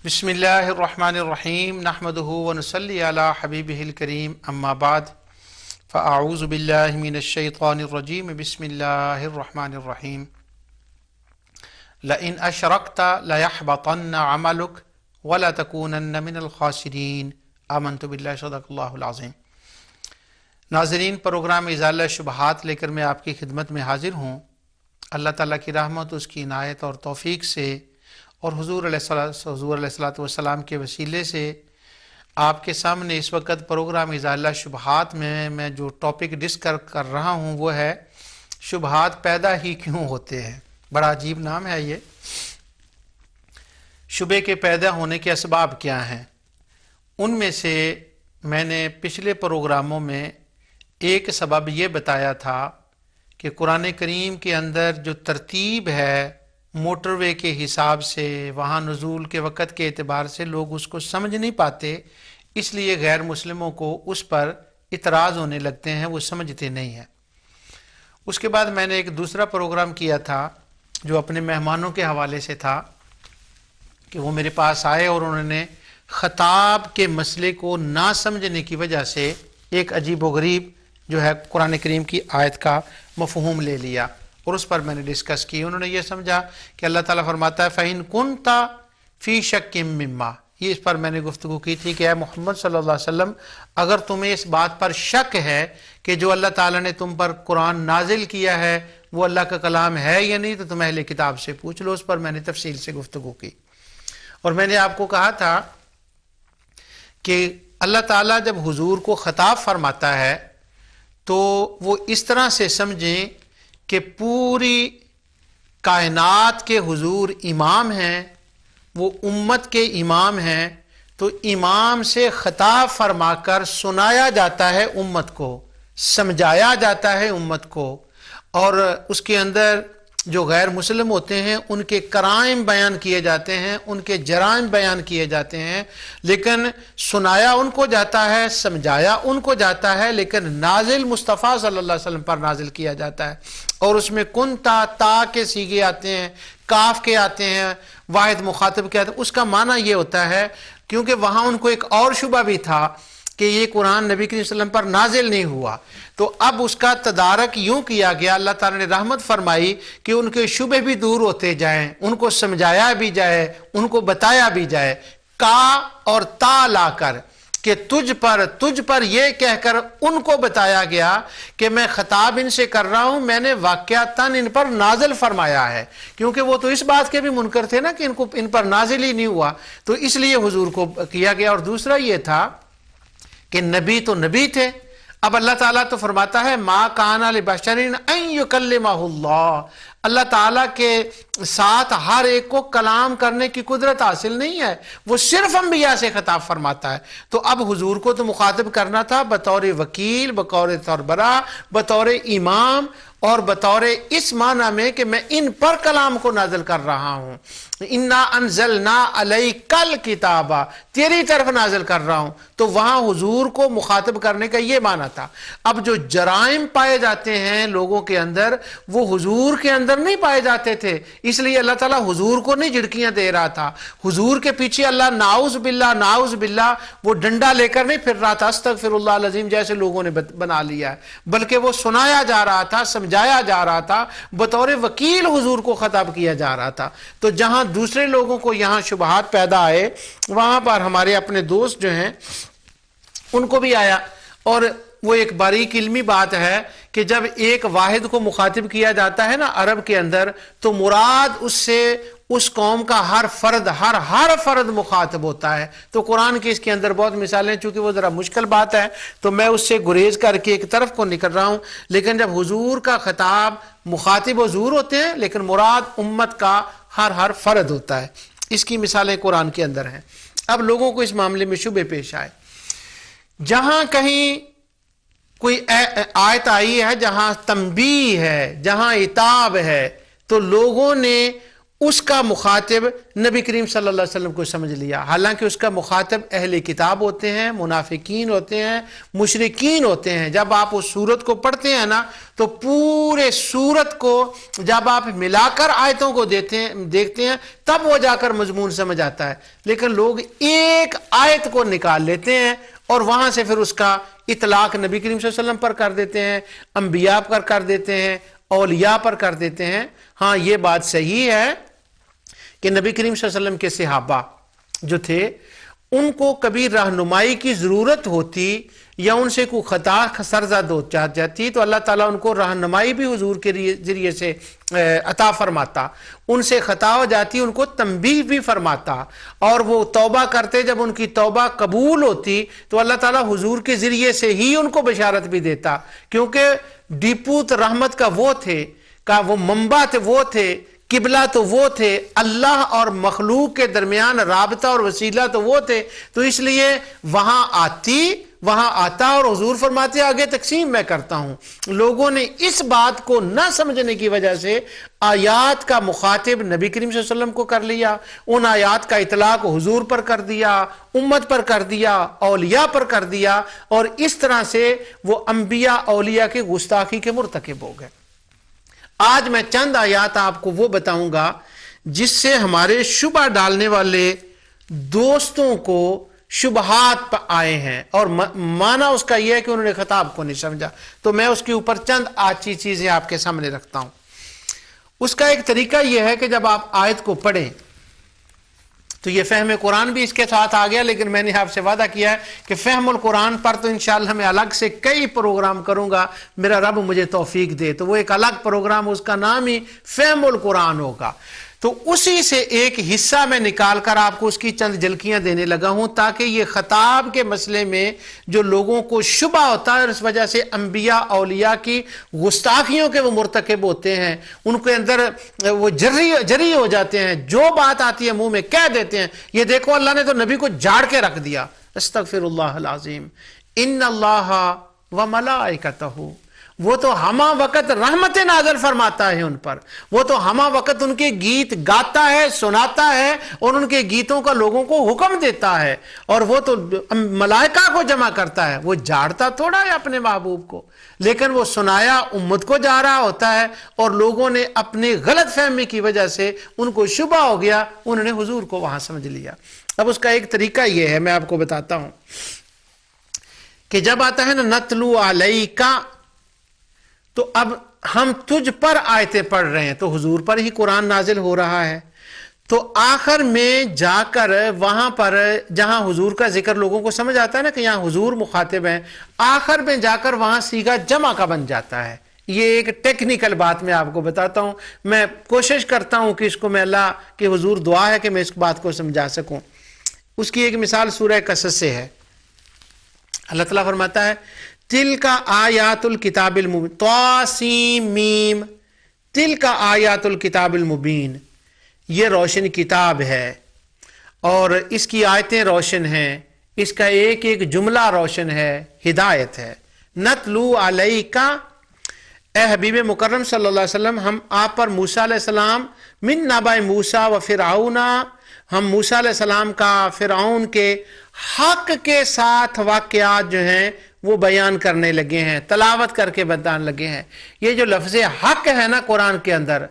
بسم اللہ الرحمن الرحیم نحمدہ ونصلی علی حبیبہ الکریم اما بعد فاعوذ باللہ من الشیطان الرجیم بسم اللہ الرحمن الرحیم لئن اشرکت لیحبطن عملک ولتکونن من الخاسرین آمنت باللہ صدق اللہ العظیم۔ ناظرین، پروگرام ازالہ شبہات لے کر میں آپ کی خدمت میں حاضر ہوں۔ اللہ تعالیٰ کی رحمت، اس کی عنایت اور توفیق سے اور حضور علیہ الصلوۃ والسلام کے وسیلے سے آپ کے سامنے اس وقت پروگرام ازالہ شبہات میں جو ٹاپک ڈسکس کر رہا ہوں وہ ہے شبہات پیدا ہی کیوں ہوتے ہیں۔ بڑا عجیب نام ہے یہ۔ شبہ کے پیدا ہونے کے اسباب کیا ہیں؟ ان میں سے میں نے پچھلے پروگراموں میں ایک سبب یہ بتایا تھا کہ قرآن کریم کے اندر جو ترتیب ہے موٹر وے کے حساب سے، وہاں نزول کے وقت کے اعتبار سے لوگ اس کو سمجھ نہیں پاتے، اس لیے غیر مسلموں کو اس پر اعتراض ہونے لگتے ہیں، وہ سمجھتے نہیں ہیں۔ اس کے بعد میں نے ایک دوسرا پروگرام کیا تھا جو اپنے مہمانوں کے حوالے سے تھا کہ وہ میرے پاس آئے اور انہوں نے خطاب کے مسئلے کو نہ سمجھنے کی وجہ سے ایک عجیب و غریب جو ہے قرآن کریم کی آیت کا مفہوم لے لیا، اور اس پر میں نے ڈسکس کی۔ انہوں نے یہ سمجھا کہ اللہ تعالیٰ فرماتا ہے فَإِن كُنْتَ فِي شَكٍّ مِّمَّا، یہ اس پر میں نے گفتگو کی تھی کہ اے محمد صلی اللہ علیہ وسلم، اگر تمہیں اس بات پر شک ہے کہ جو اللہ تعالیٰ نے تم پر قرآن نازل کیا ہے وہ اللہ کا کلام ہے یا نہیں، تو تم اہل کتاب سے پوچھ لو۔ اس پر میں نے تفصیل سے گفتگو کی، اور میں نے آپ کو کہا تھا کہ اللہ تعالیٰ جب حضور کو خطاب فرماتا ہے تو وہ اس طرح سے سمجھیں کہ پوری کائنات کے حضور امام ہیں، وہ امت کے امام ہیں، تو امام سے خطاب فرما کر سنایا جاتا ہے امت کو، سمجھایا جاتا ہے امت کو، اور اس کے اندر جو غیر مسلم ہوتے ہیں ان کے کرائم بیان کیے جاتے ہیں، ان کے جرائم بیان کیے جاتے ہیں، لیکن سنایا ان کو جاتا ہے، سمجھایا ان کو جاتا ہے، لیکن نازل مصطفیٰ صلی اللہ علیہ وسلم پر نازل کیا جاتا ہے۔ اور اس میں کنتا، تا کے سیغے آتے ہیں، کاف کے آتے ہیں، واحد مخاطب کے آتے ہیں۔ اس کا معنی یہ ہوتا ہے کیونکہ وہاں ان کو ایک اور شبہ بھی تھا کہ یہ قرآن نبی کریم صلی اللہ علیہ وسلم پر نازل نہیں ہوا، تو اب اس کا تدارک یوں کیا گیا، اللہ تعالیٰ نے رحمت فرمائی کہ ان کے شبہ بھی دور ہوتے جائیں، ان کو سمجھایا بھی جائے، ان کو بتایا بھی جائے، کا اور تا لا کر کہ تجھ پر یہ کہہ کر ان کو بتایا گیا کہ میں خطاب ان سے کر رہا ہوں، میں نے واقعتاً ان پر نازل فرمایا ہے، کیونکہ وہ تو اس بات کے بھی منکر تھے نا کہ ان پر نازل ہی نہیں ہوا، تو اس لیے حضور کو کیا گیا۔ اور دوسرا یہ تھا کہ نبی تو نبی تھے۔ اب اللہ تعالیٰ تو فرماتا ہے ما کان لبشر ان یکلمہ اللہ، اللہ تعالیٰ کے ساتھ ہر ایک کو کلام کرنے کی قدرت حاصل نہیں ہے، وہ صرف انبیاء سے خطاب فرماتا ہے۔ تو اب حضور کو تو مخاطب کرنا تھا بطور وکیل، بطور سربراہ، بطور امام، اور بطور اس معنی میں کہ میں ان پر کلام کو نازل کر رہا ہوں، انا انزلنا علیک الکتاب، تیری طرف نازل کر رہا ہوں۔ تو وہاں حضور کو مخاطب کرنے کا یہ معنی تھا۔ اب جو جرائم پائے جاتے ہیں لوگوں کے اندر وہ حضور کے اندر نہیں پائے جاتے تھے، اس لیے اللہ تعالیٰ حضور کو نہیں جھڑکیاں دے رہا تھا، حضور کے پیچھے اللہ نعوذ باللہ وہ ڈنڈا لے کر نہیں پھر رہا تھا استغفر اللہ العظیم جیسے لوگوں نے بنا لیا ہے، بلکہ وہ سنایا جا رہا تھا، سمجھایا جا رہا تھا، بطور وکیل حضور کو خطاب کیا جا رہا تھا۔ تو جہاں دوسرے لوگوں کو یہاں شبہات پیدا آئے، وہاں پر ہمارے اپنے دوست جو ہیں ان کو بھی آیا، اور وہ ایک باریک علمی بات ہے کہ جب ایک واحد کو مخاطب کیا جاتا ہے نا عرب کے اندر، تو مراد اس سے اس قوم کا ہر فرد مخاطب ہوتا ہے۔ تو قرآن کی اس کے اندر بہت مثالیں، چونکہ وہ ذرا مشکل بات ہے تو میں اس سے گریز کر کے ایک طرف کو نکل رہا ہوں، لیکن جب حضور کا خطاب مخاطب حضور ہوتے ہیں لیکن مراد امت کا ہر فرد ہوتا ہے، اس کی مثالیں قرآن کے اندر ہیں۔ اب لوگوں کو اس معاملے میں شبہ پیش آئے، جہاں کہیں کوئی آیت آئی ہے جہاں تنبیہ ہے، جہاں عتاب ہے، تو لوگوں نے اس کا مخاطب نبی کریم صلی اللہ علیہ وسلم کو سمجھ لیا، حالانکہ اس کا مخاطب اہل کتاب ہوتے ہیں، منافقین ہوتے ہیں، مشرکین ہوتے ہیں۔ جب آپ اس سورت کو پڑھتے ہیں نا تو پورے سورت کو جب آپ ملا کر آیتوں کو دیکھتے ہیں تب وہ جا کر مضمون سمجھ آتا ہے، لیکن لوگ ایک آیت کو نکال لیتے ہیں اور وہاں سے پھر اس کا اطلاق نبی کریم صلی اللہ علیہ وسلم پر کر دیتے ہیں، انبیاء پر کر دیتے ہیں، اولیاء پر کر دیتے ہیں۔ ہاں یہ بات صحیح ہے کہ نبی کریم صلی اللہ علیہ وسلم کے صحابہ جو تھے ان کو کبھی رہنمائی کی ضرورت ہوتی یا ان سے کوئی خطا سرزد ہو جاتی تو اللہ تعالیٰ ان کو رہنمائی بھی حضور کے ذریعے سے عطا فرماتا، ان سے خطا ہو جاتی ان کو تنبیہ بھی فرماتا، اور وہ توبہ کرتے، جب ان کی توبہ قبول ہوتی تو اللہ تعالیٰ حضور کے ذریعے سے ہی ان کو بشارت بھی دیتا، کیونکہ ڈیپوت رحمت کا وہ تھے، وہ منبع تھے، وہ تھے قبلہ، تو وہ تھے اللہ اور مخلوق کے درمیان رابطہ اور وسیلہ، تو وہ تھے، تو اس لیے وہاں آتا اور حضور فرماتے آگے تقسیم میں کرتا ہوں۔ لوگوں نے اس بات کو نہ سمجھنے کی وجہ سے آیات کا مخاطب نبی کریم صلی اللہ علیہ وسلم کو کر لیا، ان آیات کا اطلاق حضور پر کر دیا، امت پر کر دیا، اولیاء پر کر دیا، اور اس طرح سے وہ انبیاء اولیاء کی گستاخی کے مرتکب ہو گئے۔ آج میں چند آیات آپ کو وہ بتاؤں گا جس سے ہمارے شبہ ڈالنے والے دوستوں کو شبہات آئے ہیں، اور معنی اس کا یہ ہے کہ انہوں نے خطاب کو نہیں سمجھا، تو میں اس کے اوپر چند آج چیزیں آپ کے سامنے رکھتا ہوں۔ اس کا ایک طریقہ یہ ہے کہ جب آپ آیت کو پڑھیں تو یہ فہم قرآن بھی اس کے ساتھ آ گیا، لیکن میں نے آپ سے وعدہ کیا ہے کہ فہم القرآن پر تو انشاءاللہ میں الگ سے کئی پروگرام کروں گا، میرا رب مجھے توفیق دے، تو وہ ایک الگ پروگرام، اس کا نام ہی فہم القرآن ہوگا۔ تو اسی سے ایک حصہ میں نکال کر آپ کو اس کی چند جھلکیاں دینے لگا ہوں، تاکہ یہ خطاب کے مسئلے میں جو لوگوں کو شبہ ہوتا ہے اور اس وجہ سے انبیاء اولیاء کی گستاخیوں کے وہ مرتکب ہوتے ہیں، ان کے اندر وہ جری ہو جاتے ہیں، جو بات آتی ہے منہ میں کہہ دیتے ہیں۔ یہ دیکھو اللہ نے تو نبی کو جھاڑ کے رکھ دیا، استغفر اللہ العظیم، ان اللہ و ملائکتہ، وہ تو ہمہ وقت رحمت نازل فرماتا ہے ان پر، وہ تو ہمہ وقت ان کے گیت گاتا ہے، سناتا ہے، اور ان کے گیتوں کا لوگوں کو حکم دیتا ہے، اور وہ تو ملائکہ کو جمع کرتا ہے، وہ جھاڑتا تھوڑا ہے اپنے محبوب کو، لیکن وہ سنایا امت کو جا رہا ہوتا ہے، اور لوگوں نے اپنے غلط فہمی کی وجہ سے ان کو شبہ ہو گیا، انہوں نے حضور کو وہاں سمجھ لیا۔ اب اس کا ایک طریقہ یہ ہے، میں آپ کو بتاتا ہوں کہ جب آتا ہے نا نتلو علیکا، تو اب ہم تجھ پر آیتیں پڑھ رہے ہیں، تو حضور پر ہی قرآن نازل ہو رہا ہے، تو آخر میں جا کر وہاں پر جہاں حضور کا ذکر لوگوں کو سمجھ آتا ہے نا کہ یہاں حضور مخاطب ہیں، آخر میں جا کر وہاں صیغہ جمع کا بن جاتا ہے۔ یہ ایک ٹیکنیکل بات میں آپ کو بتاتا ہوں، میں کوشش کرتا ہوں کہ اس کو میں اللہ کے حضور دعا ہے کہ میں اس بات کو سمجھا سکوں۔ اس کی ایک مثال سورہ قصص سے ہے۔ اللہ تعالیٰ فرماتا ہے تلک آیات الکتاب المبین، طاسیم میم، تلک آیات الکتاب المبین، یہ روشن کتاب ہے اور اس کی آیتیں روشن ہیں، اس کا ایک ایک جملہ روشن ہے، ہدایت ہے۔ نتلو علیکا، اے حبیب مکرم صلی اللہ علیہ وسلم، ہم آپ پر موسیٰ علیہ السلام من نبأ موسیٰ و فرعون، ہم موسیٰ علیہ السلام کا فرعون کے حق کے ساتھ واقعات جو ہیں وہ بیان کرنے لگے ہیں، تلاوت کر کے بتانے لگے ہیں۔ یہ جو لفظ حق ہے نا قرآن کے اندر،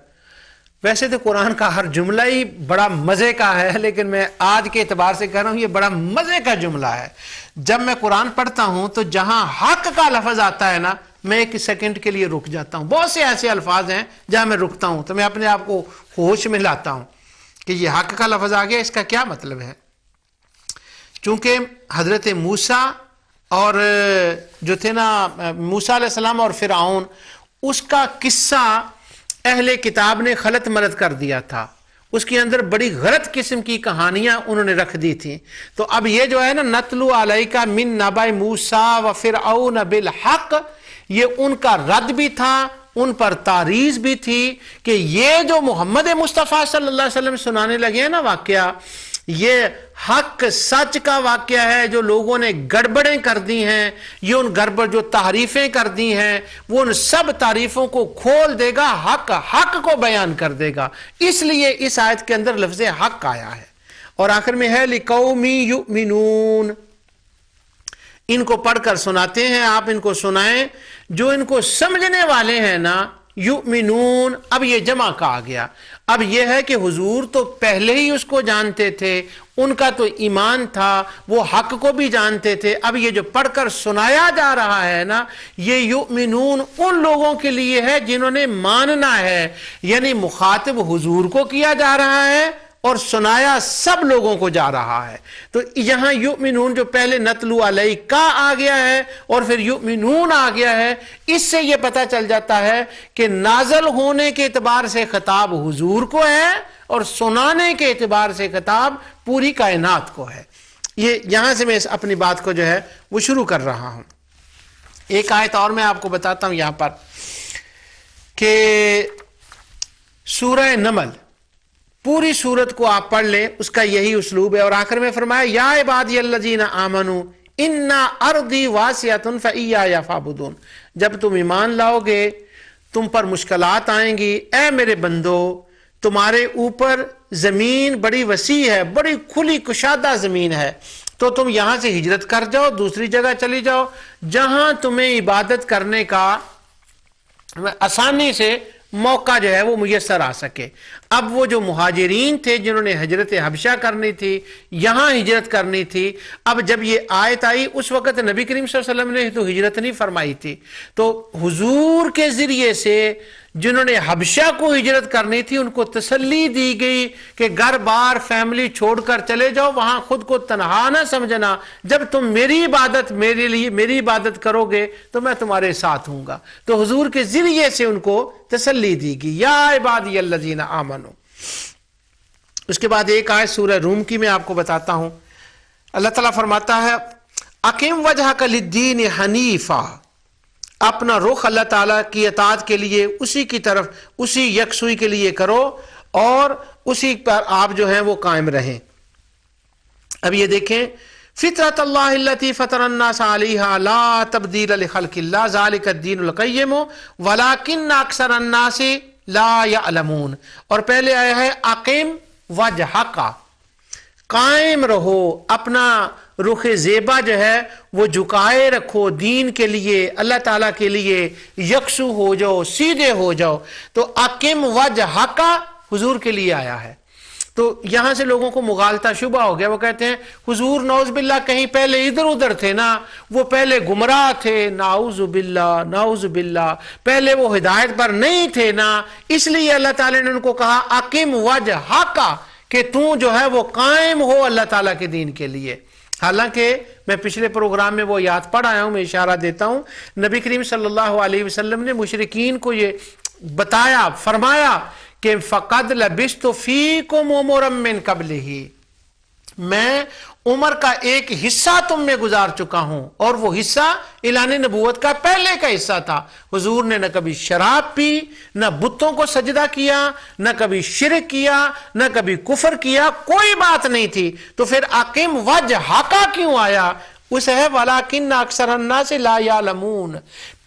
ویسے تو قرآن کا ہر جملہ ہی بڑا مزے کا ہے، لیکن میں آج کے اعتبار سے کہہ رہا ہوں یہ بڑا مزے کا جملہ ہے۔ جب میں قرآن پڑھتا ہوں تو جہاں حق کا لفظ آتا ہے نا، میں ایک سیکنڈ کے لیے رک جاتا ہوں۔ بہت سے ایسے الفاظ ہیں جہاں میں رکتا ہوں تو میں اپنے آپ کو ہوش میں لاتا ہوں کہ یہ حق کا لفظ آ گیا، اس کا کیا مطلب ہے۔ چونکہ حضرت موسیٰ اور جو تھے نا موسیٰ علیہ السلام اور فرعون، اس کا قصہ اہل کتاب نے خلط ملط کر دیا تھا، اس کے اندر بڑی غلط قسم کی کہانیاں انہوں نے رکھ دی تھی۔ تو اب یہ جو ہے نا نتلو علیکا من نبأ موسیٰ و فرعون بالحق، یہ ان کا رد بھی تھا، ان پر تعریض بھی تھی کہ یہ جو محمد مصطفیٰ صلی اللہ علیہ وسلم سنانے لگے ہیں نا واقعہ، یہ حق سچ کا واقعہ ہے، جو لوگوں نے گڑبڑیں کر دی ہیں، یہ ان گڑبڑ جو تعریفیں کر دی ہیں وہ ان سب تعریفوں کو کھول دے گا، حق کو بیان کر دے گا. اس لیے اس آیت کے اندر لفظ حق آیا ہے. اور آخر میں ہے لِقَوْمٍ يُؤْمِنُونَ، ان کو پڑھ کر سناتے ہیں، آپ ان کو سنائیں جو ان کو سمجھنے والے ہیں نا. یؤمنون، اب یہ جمع کا آ گیا. اب یہ ہے کہ حضور تو پہلے ہی اس کو جانتے تھے، ان کا تو ایمان تھا، وہ حق کو بھی جانتے تھے. اب یہ جو پڑھ کر سنایا جا رہا ہے نا، یہ یؤمنون ان لوگوں کے لیے ہے جنہوں نے ماننا ہے، یعنی مخاطب حضور کو کیا جا رہا ہے اور سنایا سب لوگوں کو جا رہا ہے. تو یہاں یؤمنون جو پہلے نتلو علیہ کا آ گیا ہے اور پھر یؤمنون آ گیا ہے، اس سے یہ پتہ چل جاتا ہے کہ نازل ہونے کے اعتبار سے خطاب حضور کو ہے اور سنانے کے اعتبار سے خطاب پوری کائنات کو ہے. یہ یہاں سے میں اپنی بات کو جو ہے وہ شروع کر رہا ہوں. ایک آیت اور میں آپ کو بتاتا ہوں یہاں پر کہ سورہ نمل، پوری سورت کو آپ پڑھ لیں، اس کا یہی اسلوب ہے. اور آخر میں فرمایا یا عبادی الذین آمنوا ان ارضی واسعۃ فایایا فاعبدون. جب تم ایمان لاؤ گے تم پر مشکلات آئیں گی، اے میرے بندو تمہارے اوپر زمین بڑی وسیع ہے، بڑی کھلی کشادہ زمین ہے، تو تم یہاں سے ہجرت کر جاؤ، دوسری جگہ چلی جاؤ جہاں تمہیں عبادت کرنے کا آسانی سے موقع جو ہے وہ میسر آ سکے. اب وہ جو مہاجرین تھے جنہوں نے ہجرت حبشہ کرنی تھی، یہاں ہجرت کرنی تھی، اب جب یہ آیت آئی اس وقت نبی کریم صلی اللہ علیہ وسلم نے تو ہجرت نہیں فرمائی تھی، تو حضور کے ذریعے سے جنہوں نے حبشہ کو ہجرت کرنی تھی ان کو تسلی دی گئی کہ گھر بار فیملی چھوڑ کر چلے جاؤ، وہاں خود کو تنہا نہ سمجھنا، جب تم میری عبادت میری عبادت کرو گے تو میں تمہارے ساتھ ہوں گا. تو حضور کے ذریعے سے ان کو تسلی دی گئی یا عبادی الذین آمنوا. اس کے بعد ایک آیت سورہ روم کی میں آپ کو بتاتا ہوں. اللہ تعالیٰ فرماتا ہے اقم وجہک للدین حنیفا، اپنا رخ اللہ تعالیٰ کی اطاعت کے لیے اسی کی طرف، اسی یکسوئی کے لیے کرو اور اسی پر آپ جو ہیں وہ قائم رہیں. اب یہ دیکھیں فطرت اللہ التی فطر الناس علیہا لا تبدیل لخلق اللہ ذالک الدین القیم ولکن اکثر الناس لا یعلمون. اور پہلے آیا ہے اقم وجہک، قائم رہو، اپنا رخ زیبا جو ہے وہ جھکائے رکھو دین کے لیے، اللہ تعالیٰ کے لیے، یکسو ہو جاؤ، سیدھے ہو جاؤ. تو اقم وجہک حضور کے لیے آیا ہے. تو یہاں سے لوگوں کو مغالطہ شبہ ہو گیا، وہ کہتے ہیں حضور نعوذ باللہ کہیں پہلے ادھر ادھر تھے نا، وہ پہلے گمراہ تھے، نعوذ باللہ نعوذ باللہ، پہلے وہ ہدایت پر نہیں تھے نا، اس لیے اللہ تعالیٰ نے ان کو کہا اقم وجہک کہ تو جو ہے وہ قائم ہو اللہ تعالیٰ کے دین کے لیے. حالانکہ میں پچھلے پروگرام میں وہ یاد پڑھ آیا ہوں، میں اشارہ دیتا ہوں، نبی کریم صلی اللہ علیہ وسلم نے مشرکین کو یہ بتایا، فرمایا کہ فَقَدْ لَبِسْتُ فِيكُمْ عُمُرًا مِّن قَبْلِهِ، میں عمر کا ایک حصہ تم میں گزار چکا ہوں، اور وہ حصہ اعلان نبوت کا پہلے کا حصہ تھا. حضور نے نہ کبھی شراب پی، نہ بتوں کو سجدہ کیا، نہ کبھی شرک کیا، نہ کبھی کفر کیا، کوئی بات نہیں تھی. تو پھر اقم وجہک کیوں آیا؟ اس ہے وَلَٰكِنَّ أَكْثَرَ النَّاسِ لَا يَعْلَمُونَ.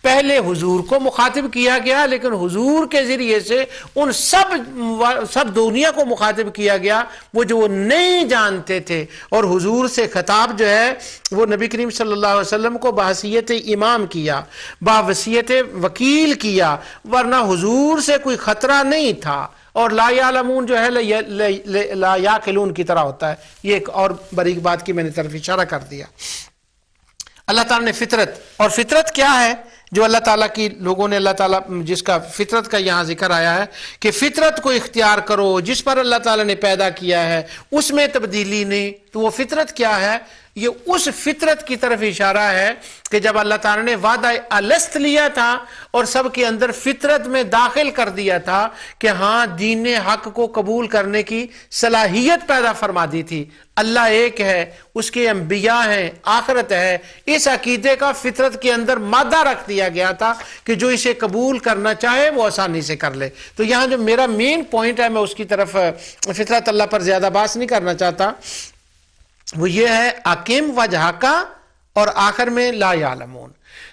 پہلے حضور کو مخاطب کیا گیا، لیکن حضور کے ذریعے سے ان سب دنیا کو مخاطب کیا گیا وہ جو وہ نہیں جانتے تھے. اور حضور سے خطاب جو ہے وہ نبی کریم صلی اللہ علیہ وسلم کو بحیثیت امام کیا، بحیثیت وکیل کیا، ورنہ حضور سے کوئی خطرہ نہیں تھا. اور لا یعلمون جو ہے لا یاقلون کی طرح ہوتا ہے. یہ ایک اور باریک بات کی میں نے طرف اشارہ کر دیا. اللہ تعالیٰ نے فطرت، اور فطرت کیا ہے جو اللہ تعالیٰ کی لوگوں نے، اللہ تعالیٰ جس کا فطرت کا یہاں ذکر آیا ہے کہ فطرت کو اختیار کرو، جس پر اللہ تعالیٰ نے پیدا کیا ہے اس میں تبدیلی نہیں. تو وہ فطرت کیا ہے؟ یہ اس فطرت کی طرف اشارہ ہے کہ جب اللہ تعالیٰ نے وعدہ الست لیا تھا اور سب کے اندر فطرت میں داخل کر دیا تھا کہ ہاں دین حق کو قبول کرنے کی صلاحیت پیدا فرما دی تھی، اللہ ایک ہے، اس کے انبیاء ہیں، آخرت ہے، اس عقیدے کا فطرت کے اندر مادہ رکھ دیا گیا تھا کہ جو اسے قبول کرنا چاہے وہ آسانی سے کر لے۔ تو یہاں جو میرا مین پوائنٹ ہے، میں اس کی طرف فطرت اللہ پر زیادہ بحث نہیں کرنا چاہتا، وہ یہ ہے اقیم وجہ کا، اور آخر میں لا یعلمون۔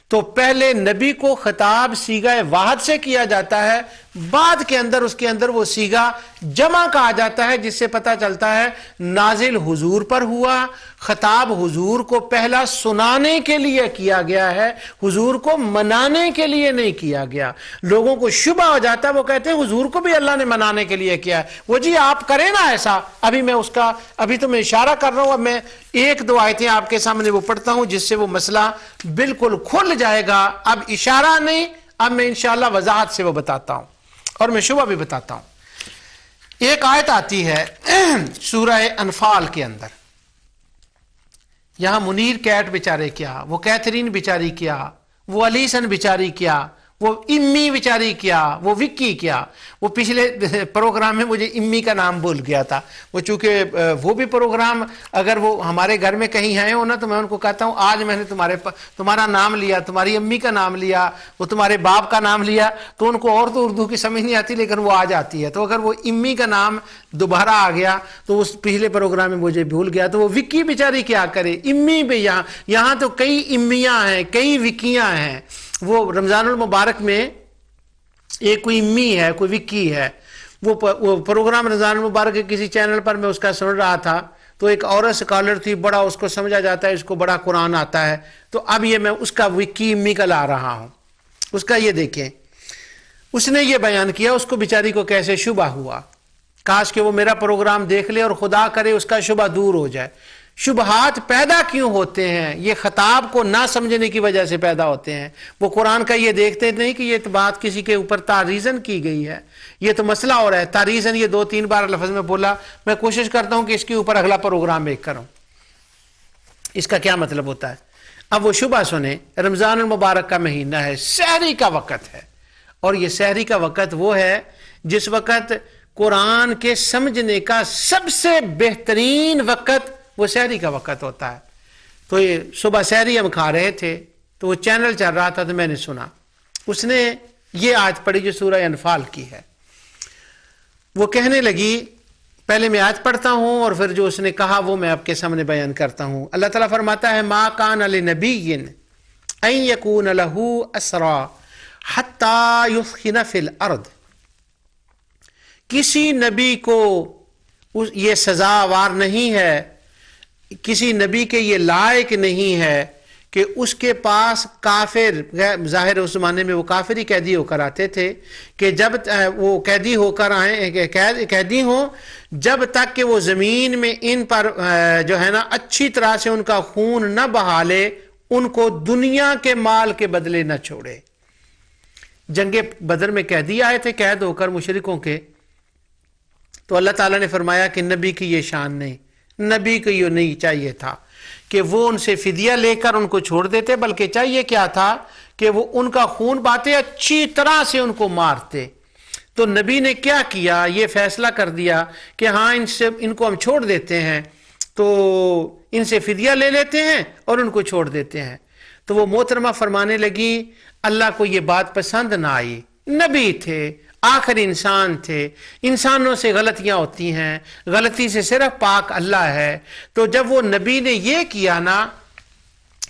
تو پہلے نبی کو خطاب صیغہ واحد سے کیا جاتا ہے، بعد کے اندر اس کے اندر وہ صیغہ جمع کہا جاتا ہے، جس سے پتہ چلتا ہے نازل حضور پر ہوا، خطاب حضور کو پہلا سنانے کے لیے کیا گیا ہے، حضور کو منانے کے لیے نہیں کیا گیا۔ لوگوں کو شبہ ہو جاتا ہے، وہ کہتے ہیں حضور کو بھی اللہ نے منانے کے لیے کیا ہے، وہ جی آپ کریں نا ایسا۔ ابھی تو میں اشارہ کر رہا ہوں، اب میں ایک دو آیتیں آپ کے سامنے وہ پڑھتا ہوں جس سے وہ مسئلہ بالکل کھل جائے گا۔ اب اشارہ نہیں، اب میں انشاءاللہ وضاحت سے وہ بتاتا ہوں، اور میں شبہ بھی بتاتا ہوں۔ ایک آیت آتی ہے سورہ انفال کے اندر، یہاں منیر کیٹ بیچارے کیا، وہ کیتھرین بیچاری کیا، وہ علیسن بیچاری کیا، وہ امی بیچاری کیا، وہ وکی کیا۔ وہ پچھلے پروگرام میں مجھے امی کا نام بھول گیا تھا، وہ چونکہ وہ بھی پروگرام اگر وہ ہمارے گھر میں کہیں ہیں ہو نا، تو میں ان کو کہتا ہوں آج میں نے تمہارا نام لیا، تمہاری امی کا نام لیا، وہ تمہارے باپ کا نام لیا، تو ان کو اور تو اردو کی سمجھ نہیں آتی، لیکن وہ آ جاتی ہے۔ تو اگر وہ امی کا نام دوبارہ آ گیا تو اس پچھلے پروگرام میں مجھے بھول گیا، تو وہ وکی بیچاری کیا کرے، امی بھی یہاں تو کئی امیاں ہیں، کئی وکیاں ہیں۔ وہ رمضان المبارک میں ایک کوئی امی ہے، کوئی وکی ہے، وہ پروگرام رمضان المبارک کے کسی چینل پر میں اس کا سن رہا تھا، تو ایک عورت سکالر تھی، بڑا اس کو سمجھا جاتا ہے، اس کو بڑا قرآن آتا ہے، تو اب یہ میں اس کا وکی امی کا لا رہا ہوں۔ اس کا یہ دیکھیں، اس نے یہ بیان کیا اس کو بیچاری کو کیسے شبہ ہوا، کاش کہ وہ میرا پروگرام دیکھ لے اور خدا کرے اس کا شبہ دور ہو جائے۔ شبہات پیدا کیوں ہوتے ہیں؟ یہ خطاب کو نہ سمجھنے کی وجہ سے پیدا ہوتے ہیں۔ وہ قرآن کا یہ دیکھتے نہیں کہ یہ بات کسی کے اوپر تعریضاً کی گئی ہے، یہ تو مسئلہ ہو رہا ہے۔ تعریضاً یہ 2-3 بار لفظ میں بولا، میں کوشش کرتا ہوں کہ اس کے اوپر اگلا پروگرام ایک کروں، اس کا کیا مطلب ہوتا ہے۔ اب وہ شبہ سنیں، رمضان المبارک کا مہینہ ہے، سحری کا وقت ہے، اور یہ سحری کا وقت وہ ہے جس وقت قرآن کے سمجھنے کا سب سے بہترین وقت وہ سحری کا وقت ہوتا ہے۔ تو یہ صبح سحری ہم کھا رہے تھے، تو وہ چینل چل رہا تھا، تو میں نے سنا، اس نے یہ آیت پڑھی جو سورہ انفال کی ہے۔ وہ کہنے لگی، پہلے میں آیت پڑھتا ہوں اور پھر جو اس نے کہا وہ میں آپ کے سامنے بیان کرتا ہوں۔ اللہ تعالیٰ فرماتا ہے ما کان لنبی ان یکون لہ اسری حتی یثخن فی الارض، کسی نبی کو یہ سزاوار نہیں ہے، کسی نبی کے یہ لائق نہیں ہے کہ اس کے پاس کافر، ظاہر اس زمانے میں وہ کافر ہی قیدی ہو کر آتے تھے، کہ جب وہ قیدی ہو کر آئیں، قیدی ہوں، جب تک کہ وہ زمین میں ان پر جو ہے نا اچھی طرح سے ان کا خون نہ بہا لے، ان کو دنیا کے مال کے بدلے نہ چھوڑے۔ جنگ بدر میں قیدی آئے تھے قید ہو کر مشرکوں کے، تو اللہ تعالیٰ نے فرمایا کہ نبی کی یہ شان نہیں، نبی کو یہ نہیں چاہیے تھا کہ وہ ان سے فدیہ لے کر ان کو چھوڑ دیتے، بلکہ چاہیے کیا تھا کہ وہ ان کا خون بہاتے، اچھی طرح سے ان کو مارتے۔ تو نبی نے کیا کیا، یہ فیصلہ کر دیا کہ ہاں ان کو ہم چھوڑ دیتے ہیں، تو ان سے فدیہ لے لیتے ہیں اور ان کو چھوڑ دیتے ہیں۔ تو وہ محترمہ فرمانے لگی اللہ کو یہ بات پسند نہ آئی، نبی تھے، آخر انسان تھے، انسانوں سے غلطیاں ہوتی ہیں، غلطی سے صرف پاک اللہ ہے۔ تو جب وہ نبی نے یہ کیا نا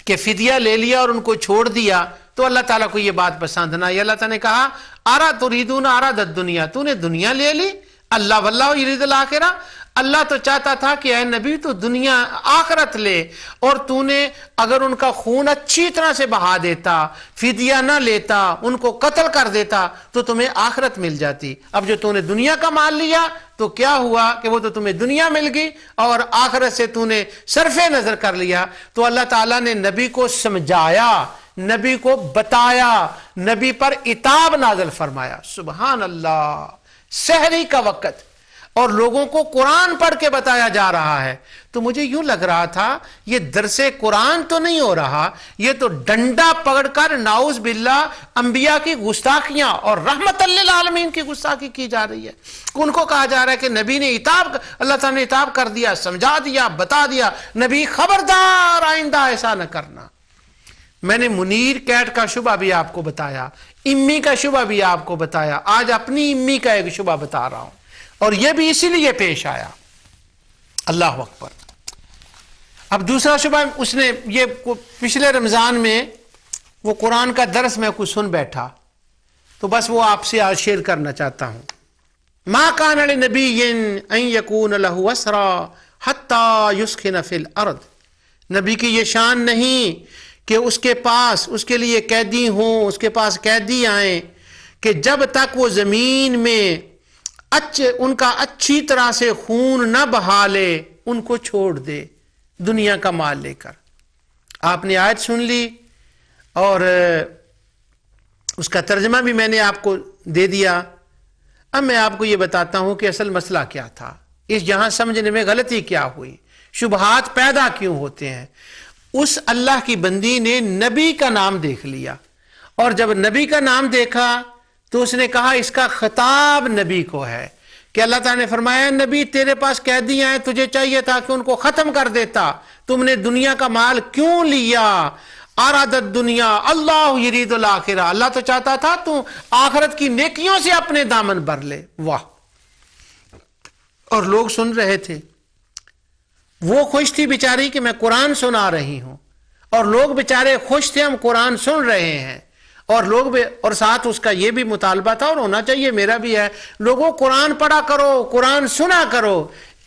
کہ فدیہ لے لیا اور ان کو چھوڑ دیا، تو اللہ تعالیٰ کو یہ بات پسند نہ آئی۔ اللہ تعالیٰ نے کہا آرا تریدون عرض الدنیا، تو نے دنیا لے لی، اللہ واللہ یرید الآخرہ، اللہ تو چاہتا تھا کہ اے نبی تو دنیا آخرت لے، اور تو نے اگر ان کا خون اچھی طرح سے بہا دیتا، فدیہ نہ لیتا، ان کو قتل کر دیتا، تو تمہیں آخرت مل جاتی۔ اب جو تو نے دنیا کا مال لیا تو کیا ہوا کہ وہ تو تمہیں دنیا مل گئی اور آخرت سے تو نے صرف نظر کر لیا۔ تو اللہ تعالیٰ نے نبی کو سمجھایا، نبی کو بتایا، نبی پر عتاب نازل فرمایا۔ سبحان اللہ، سحری کا وقت، اور لوگوں کو قرآن پڑھ کے بتایا جا رہا ہے، تو مجھے یوں لگ رہا تھا یہ درس قرآن تو نہیں ہو رہا، یہ تو ڈنڈا پکڑ کر نعوذ باللہ انبیاء کی گستاخیاں اور رحمت للعالمین کی گستاخی کی جا رہی ہے۔ ان کو کہا جا رہا ہے کہ نبی نے اللہ تعالیٰ نے عتاب کر دیا، سمجھا دیا، بتا دیا، نبی خبردار آئندہ ایسا نہ کرنا۔ میں نے منیر کیٹ کا شبہ بھی آپ کو بتایا، امی کا شبہ بھی آپ کو بتایا، آج اپنی امی کا ایک شبہ بتا رہا ہوں، اور یہ بھی اسی لیے پیش آیا۔ اللہ اکبر۔ اب دوسرا شبہ اس نے یہ پچھلے رمضان میں وہ قرآن کا درس میں کچھ سن بیٹھا، تو بس وہ آپ سے آج شیئر کرنا چاہتا ہوں۔ ما کان لنبی ان یکون لہ اسری حتی یسخن فی الارض، نبی کی یہ شان نہیں کہ اس کے پاس اس کے لیے قیدی ہوں، اس کے پاس قیدی آئیں کہ جب تک وہ زمین میں ان کا اچھی طرح سے خون نہ بہا لے ان کو چھوڑ دے دنیا کا مال لے کر۔ آپ نے آیت سن لی اور اس کا ترجمہ بھی میں نے آپ کو دے دیا۔ اب میں آپ کو یہ بتاتا ہوں کہ اصل مسئلہ کیا تھا، اس جہاں سمجھنے میں غلطی کیا ہوئی، شبہات پیدا کیوں ہوتے ہیں۔ اس اللہ کی بندی نے نبی کا نام دیکھ لیا، اور جب نبی کا نام دیکھا تو اس نے کہا اس کا خطاب نبی کو ہے، کہ اللہ تعالیٰ نے فرمایا نبی تیرے پاس قیدی آئے، تجھے چاہیے تھا کہ ان کو ختم کر دیتا، تم نے دنیا کا مال کیوں لیا؟ ارادت دنیا اللہ یرید الاخرہ، اللہ تو چاہتا تھا تو آخرت کی نیکیوں سے اپنے دامن بھر لے۔ واہ! اور لوگ سن رہے تھے، وہ خوش تھی بیچاری کہ میں قرآن سنا رہی ہوں، اور لوگ بیچارے خوش تھے ہم قرآن سن رہے ہیں، اور لوگ بھی، اور ساتھ اس کا یہ بھی مطالبہ تھا اور ہونا چاہیے، میرا بھی ہے، لوگوں قرآن پڑھا کرو، قرآن سنا کرو۔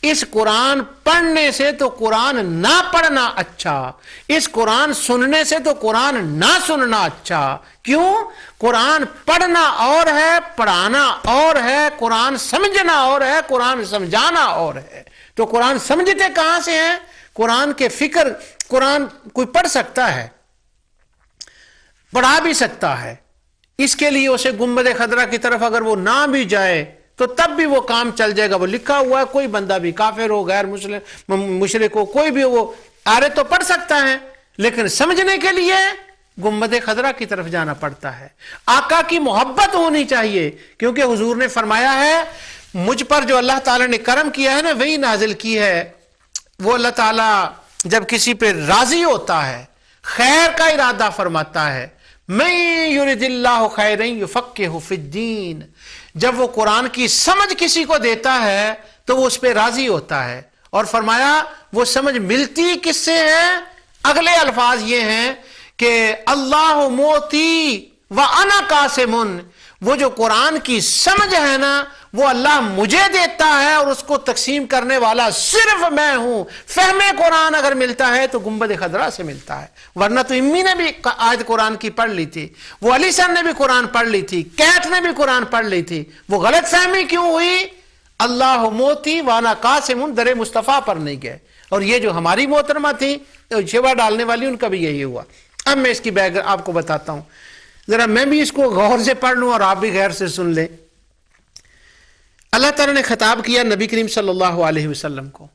اس قرآن پڑھنے سے تو قرآن نہ پڑھنا اچھا، اس قرآن سننے سے تو قرآن نہ سننا اچھا۔ کیوں؟ قرآن پڑھنا اور ہے، پڑھانا اور ہے، قرآن سمجھنا اور ہے، قرآن سمجھانا اور ہے۔ تو قرآن سمجھتے کہاں سے ہیں؟ قرآن کے فکر، قرآن کوئی پڑھ سکتا ہے، پڑھا بھی سکتا ہے، اس کے لیے اسے گنبد خضرا کی طرف اگر وہ نہ بھی جائے تو تب بھی وہ کام چل جائے گا۔ وہ لکھا ہوا ہے، کوئی بندہ بھی کافر ہو، غیر مسلم، مشرک ہو، کوئی بھی وہ آرے تو پڑھ سکتا ہے، لیکن سمجھنے کے لیے گنبد خضرا کی طرف جانا پڑتا ہے۔ آقا کی محبت ہونی چاہیے، کیونکہ حضور نے فرمایا ہے مجھ پر جو اللہ تعالیٰ نے کرم کیا ہے نا وہی نازل کی ہے۔ وہ اللہ تعالیٰ جب کسی پہ راضی ہوتا ہے، خیر کا ارادہ فرماتا ہے، من یرد اللہ خیرا یفقہہ فی الدین، جب وہ قرآن کی سمجھ کسی کو دیتا ہے تو وہ اس پہ راضی ہوتا ہے۔ اور فرمایا وہ سمجھ ملتی کس سے ہے؟ اگلے الفاظ یہ ہیں کہ اللہ موتی وانا قاسم، وہ جو قرآن کی سمجھ ہے نا وہ اللہ مجھے دیتا ہے، اور اس کو تقسیم کرنے والا صرف میں ہوں۔ فہم قرآن اگر ملتا ہے تو گنبد خضرا سے ملتا ہے، ورنہ تو امی نے بھی آیت قرآن کی پڑھ لی تھی، وہ علی سر نے بھی قرآن پڑھ لی تھی، کیٹ نے بھی قرآن پڑھ لی تھی، وہ غلط فہمی کیوں ہوئی؟ اللہ موتی وانا قاسم در مصطفیٰ پر نہیں گئے۔ اور یہ جو ہماری محترمہ تھی شیوا ڈالنے والی، ان کا بھی یہی ہوا۔ اب میں اس کی بیک آپ کو بتاتا ہوں، ذرا میں بھی اس کو غور سے پڑھ لوں اور آپ بھی غیر سے سن لیں۔ اللہ تعالیٰ نے خطاب کیا نبی کریم صلی اللہ علیہ وسلم کو،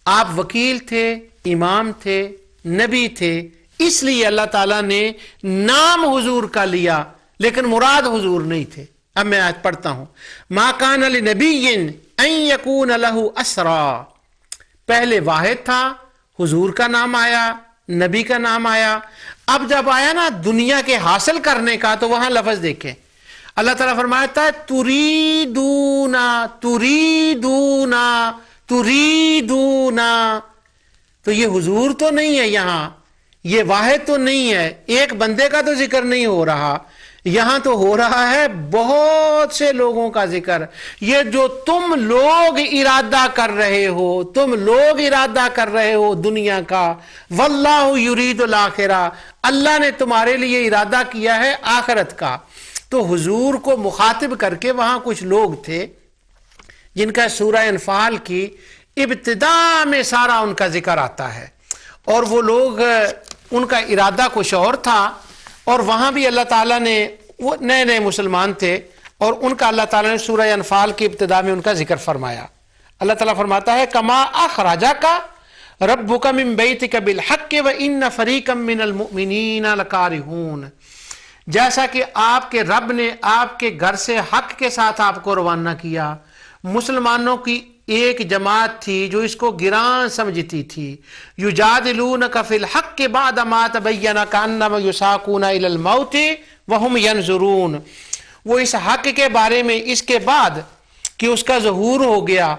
آپ وکیل تھے، امام تھے، نبی تھے، اس لیے اللہ تعالیٰ نے نام حضور کا لیا، لیکن مراد حضور نہیں تھے۔ اب میں آج پڑھتا ہوں، ما کان لنبی ان یکون لہ اسری، پہلے واحد تھا، حضور کا نام آیا، نبی کا نام آیا۔ اب جب آیا نا دنیا کے حاصل کرنے کا، تو وہاں لفظ دیکھیں، اللہ تعالیٰ فرماتا ہے تریدونا تریدونا تریدونا، تو یہ حضور تو نہیں ہے، یہاں یہ واحد تو نہیں ہے، ایک بندے کا تو ذکر نہیں ہو رہا، یہاں تو ہو رہا ہے بہت سے لوگوں کا ذکر۔ یہ جو تم لوگ ارادہ کر رہے ہو، تم لوگ ارادہ کر رہے ہو دنیا کا، واللہ یرید الاخرہ، اللہ نے تمہارے لیے ارادہ کیا ہے آخرت کا۔ تو حضور کو مخاطب کر کے وہاں کچھ لوگ تھے جن کا سورہ انفال کی ابتدا میں سارا ان کا ذکر آتا ہے، اور وہ لوگ ان کا ارادہ کچھ اور تھا، اور وہاں بھی اللہ تعالیٰ نے، وہ نئے نئے مسلمان تھے، اور ان کا اللہ تعالیٰ نے سورہ انفال کی ابتدا میں ان کا ذکر فرمایا. اللہ تعالیٰ فرماتا ہے کما اخرجک ربک من بیتک بالحق وان فریقا من المؤمنین لکارہون. جیسا کہ آپ کے رب نے آپ کے گھر سے حق کے ساتھ آپ کو روانہ کیا، مسلمانوں کی ایک جماعت تھی جو اس کو گران سمجھتی تھی. یجادلونک فی الحق بعد ما تبین کانما یساقون الی الموت وهم ینظرون. وہ اس حق کے بارے میں اس کے بعد کہ اس کا ظہور ہو گیا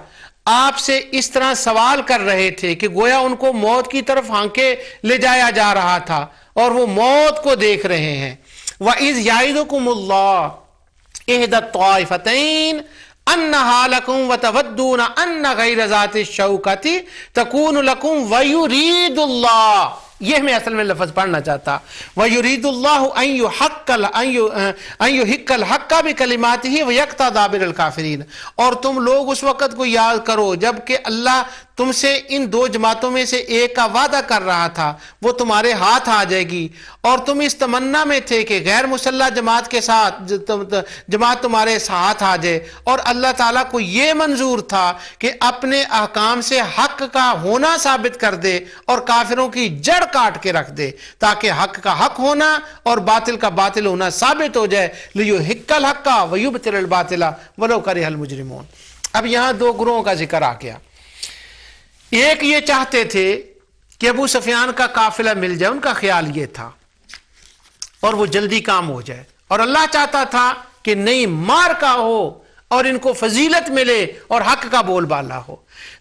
آپ سے اس طرح سوال کر رہے تھے کہ گویا ان کو موت کی طرف ہانکے لے جایا جا رہا تھا اور وہ موت کو دیکھ رہے ہیں. وَإِذْ يَعِدُكُمُ اللَّهُ إِحْدَى الطَّائِفَتَيْنِ أَنَّهَا لَكُمْ وَتَوَدُّونَ أَنَّ غَيْرَ ذَاتِ الشَّوْكَةِ تَكُونُ لَكُمْ وَيُرِيدُ اللَّهُ. یہ میں اصل میں لفظ پڑھنا چاہتا. وَيُرِيدُ اللَّهُ أَن يُحِقَّ الْحَقَّ بِكَلِمَاتِهِ وَيَقْطَعَ دَابِرَ الْكَافِرِينَ. اور تم لوگ اس وقت کو یاد کرو جب کہ اللہ تم سے ان دو جماعتوں میں سے ایک کا وعدہ کر رہا تھا وہ تمہارے ہاتھ آ جائے گی، اور تم اس تمنا میں تھے کہ غیر مسلح جماعت کے ساتھ جماعت تمہارے ہاتھ آ جائے. اور اللہ تعالیٰ کو یہ منظور تھا کہ اپنے احکام سے حق کا ہونا ثابت کر دے اور کافروں کی جڑ کاٹ کے رکھ دے تاکہ حق کا حق ہونا اور باطل کا باطل ہونا ثابت ہو جائے. لیحق الحق ویبطل الباطل ولو کرہ المجرمون. اب یہاں دو گروہوں کا ذکر آ گیا. ایک یہ چاہتے تھے کہ ابو سفیان کا قافلہ مل جائے، ان کا خیال یہ تھا اور وہ جلدی کام ہو جائے، اور اللہ چاہتا تھا کہ نئی مار کا ہو اور ان کو فضیلت ملے اور حق کا بول بالا ہو.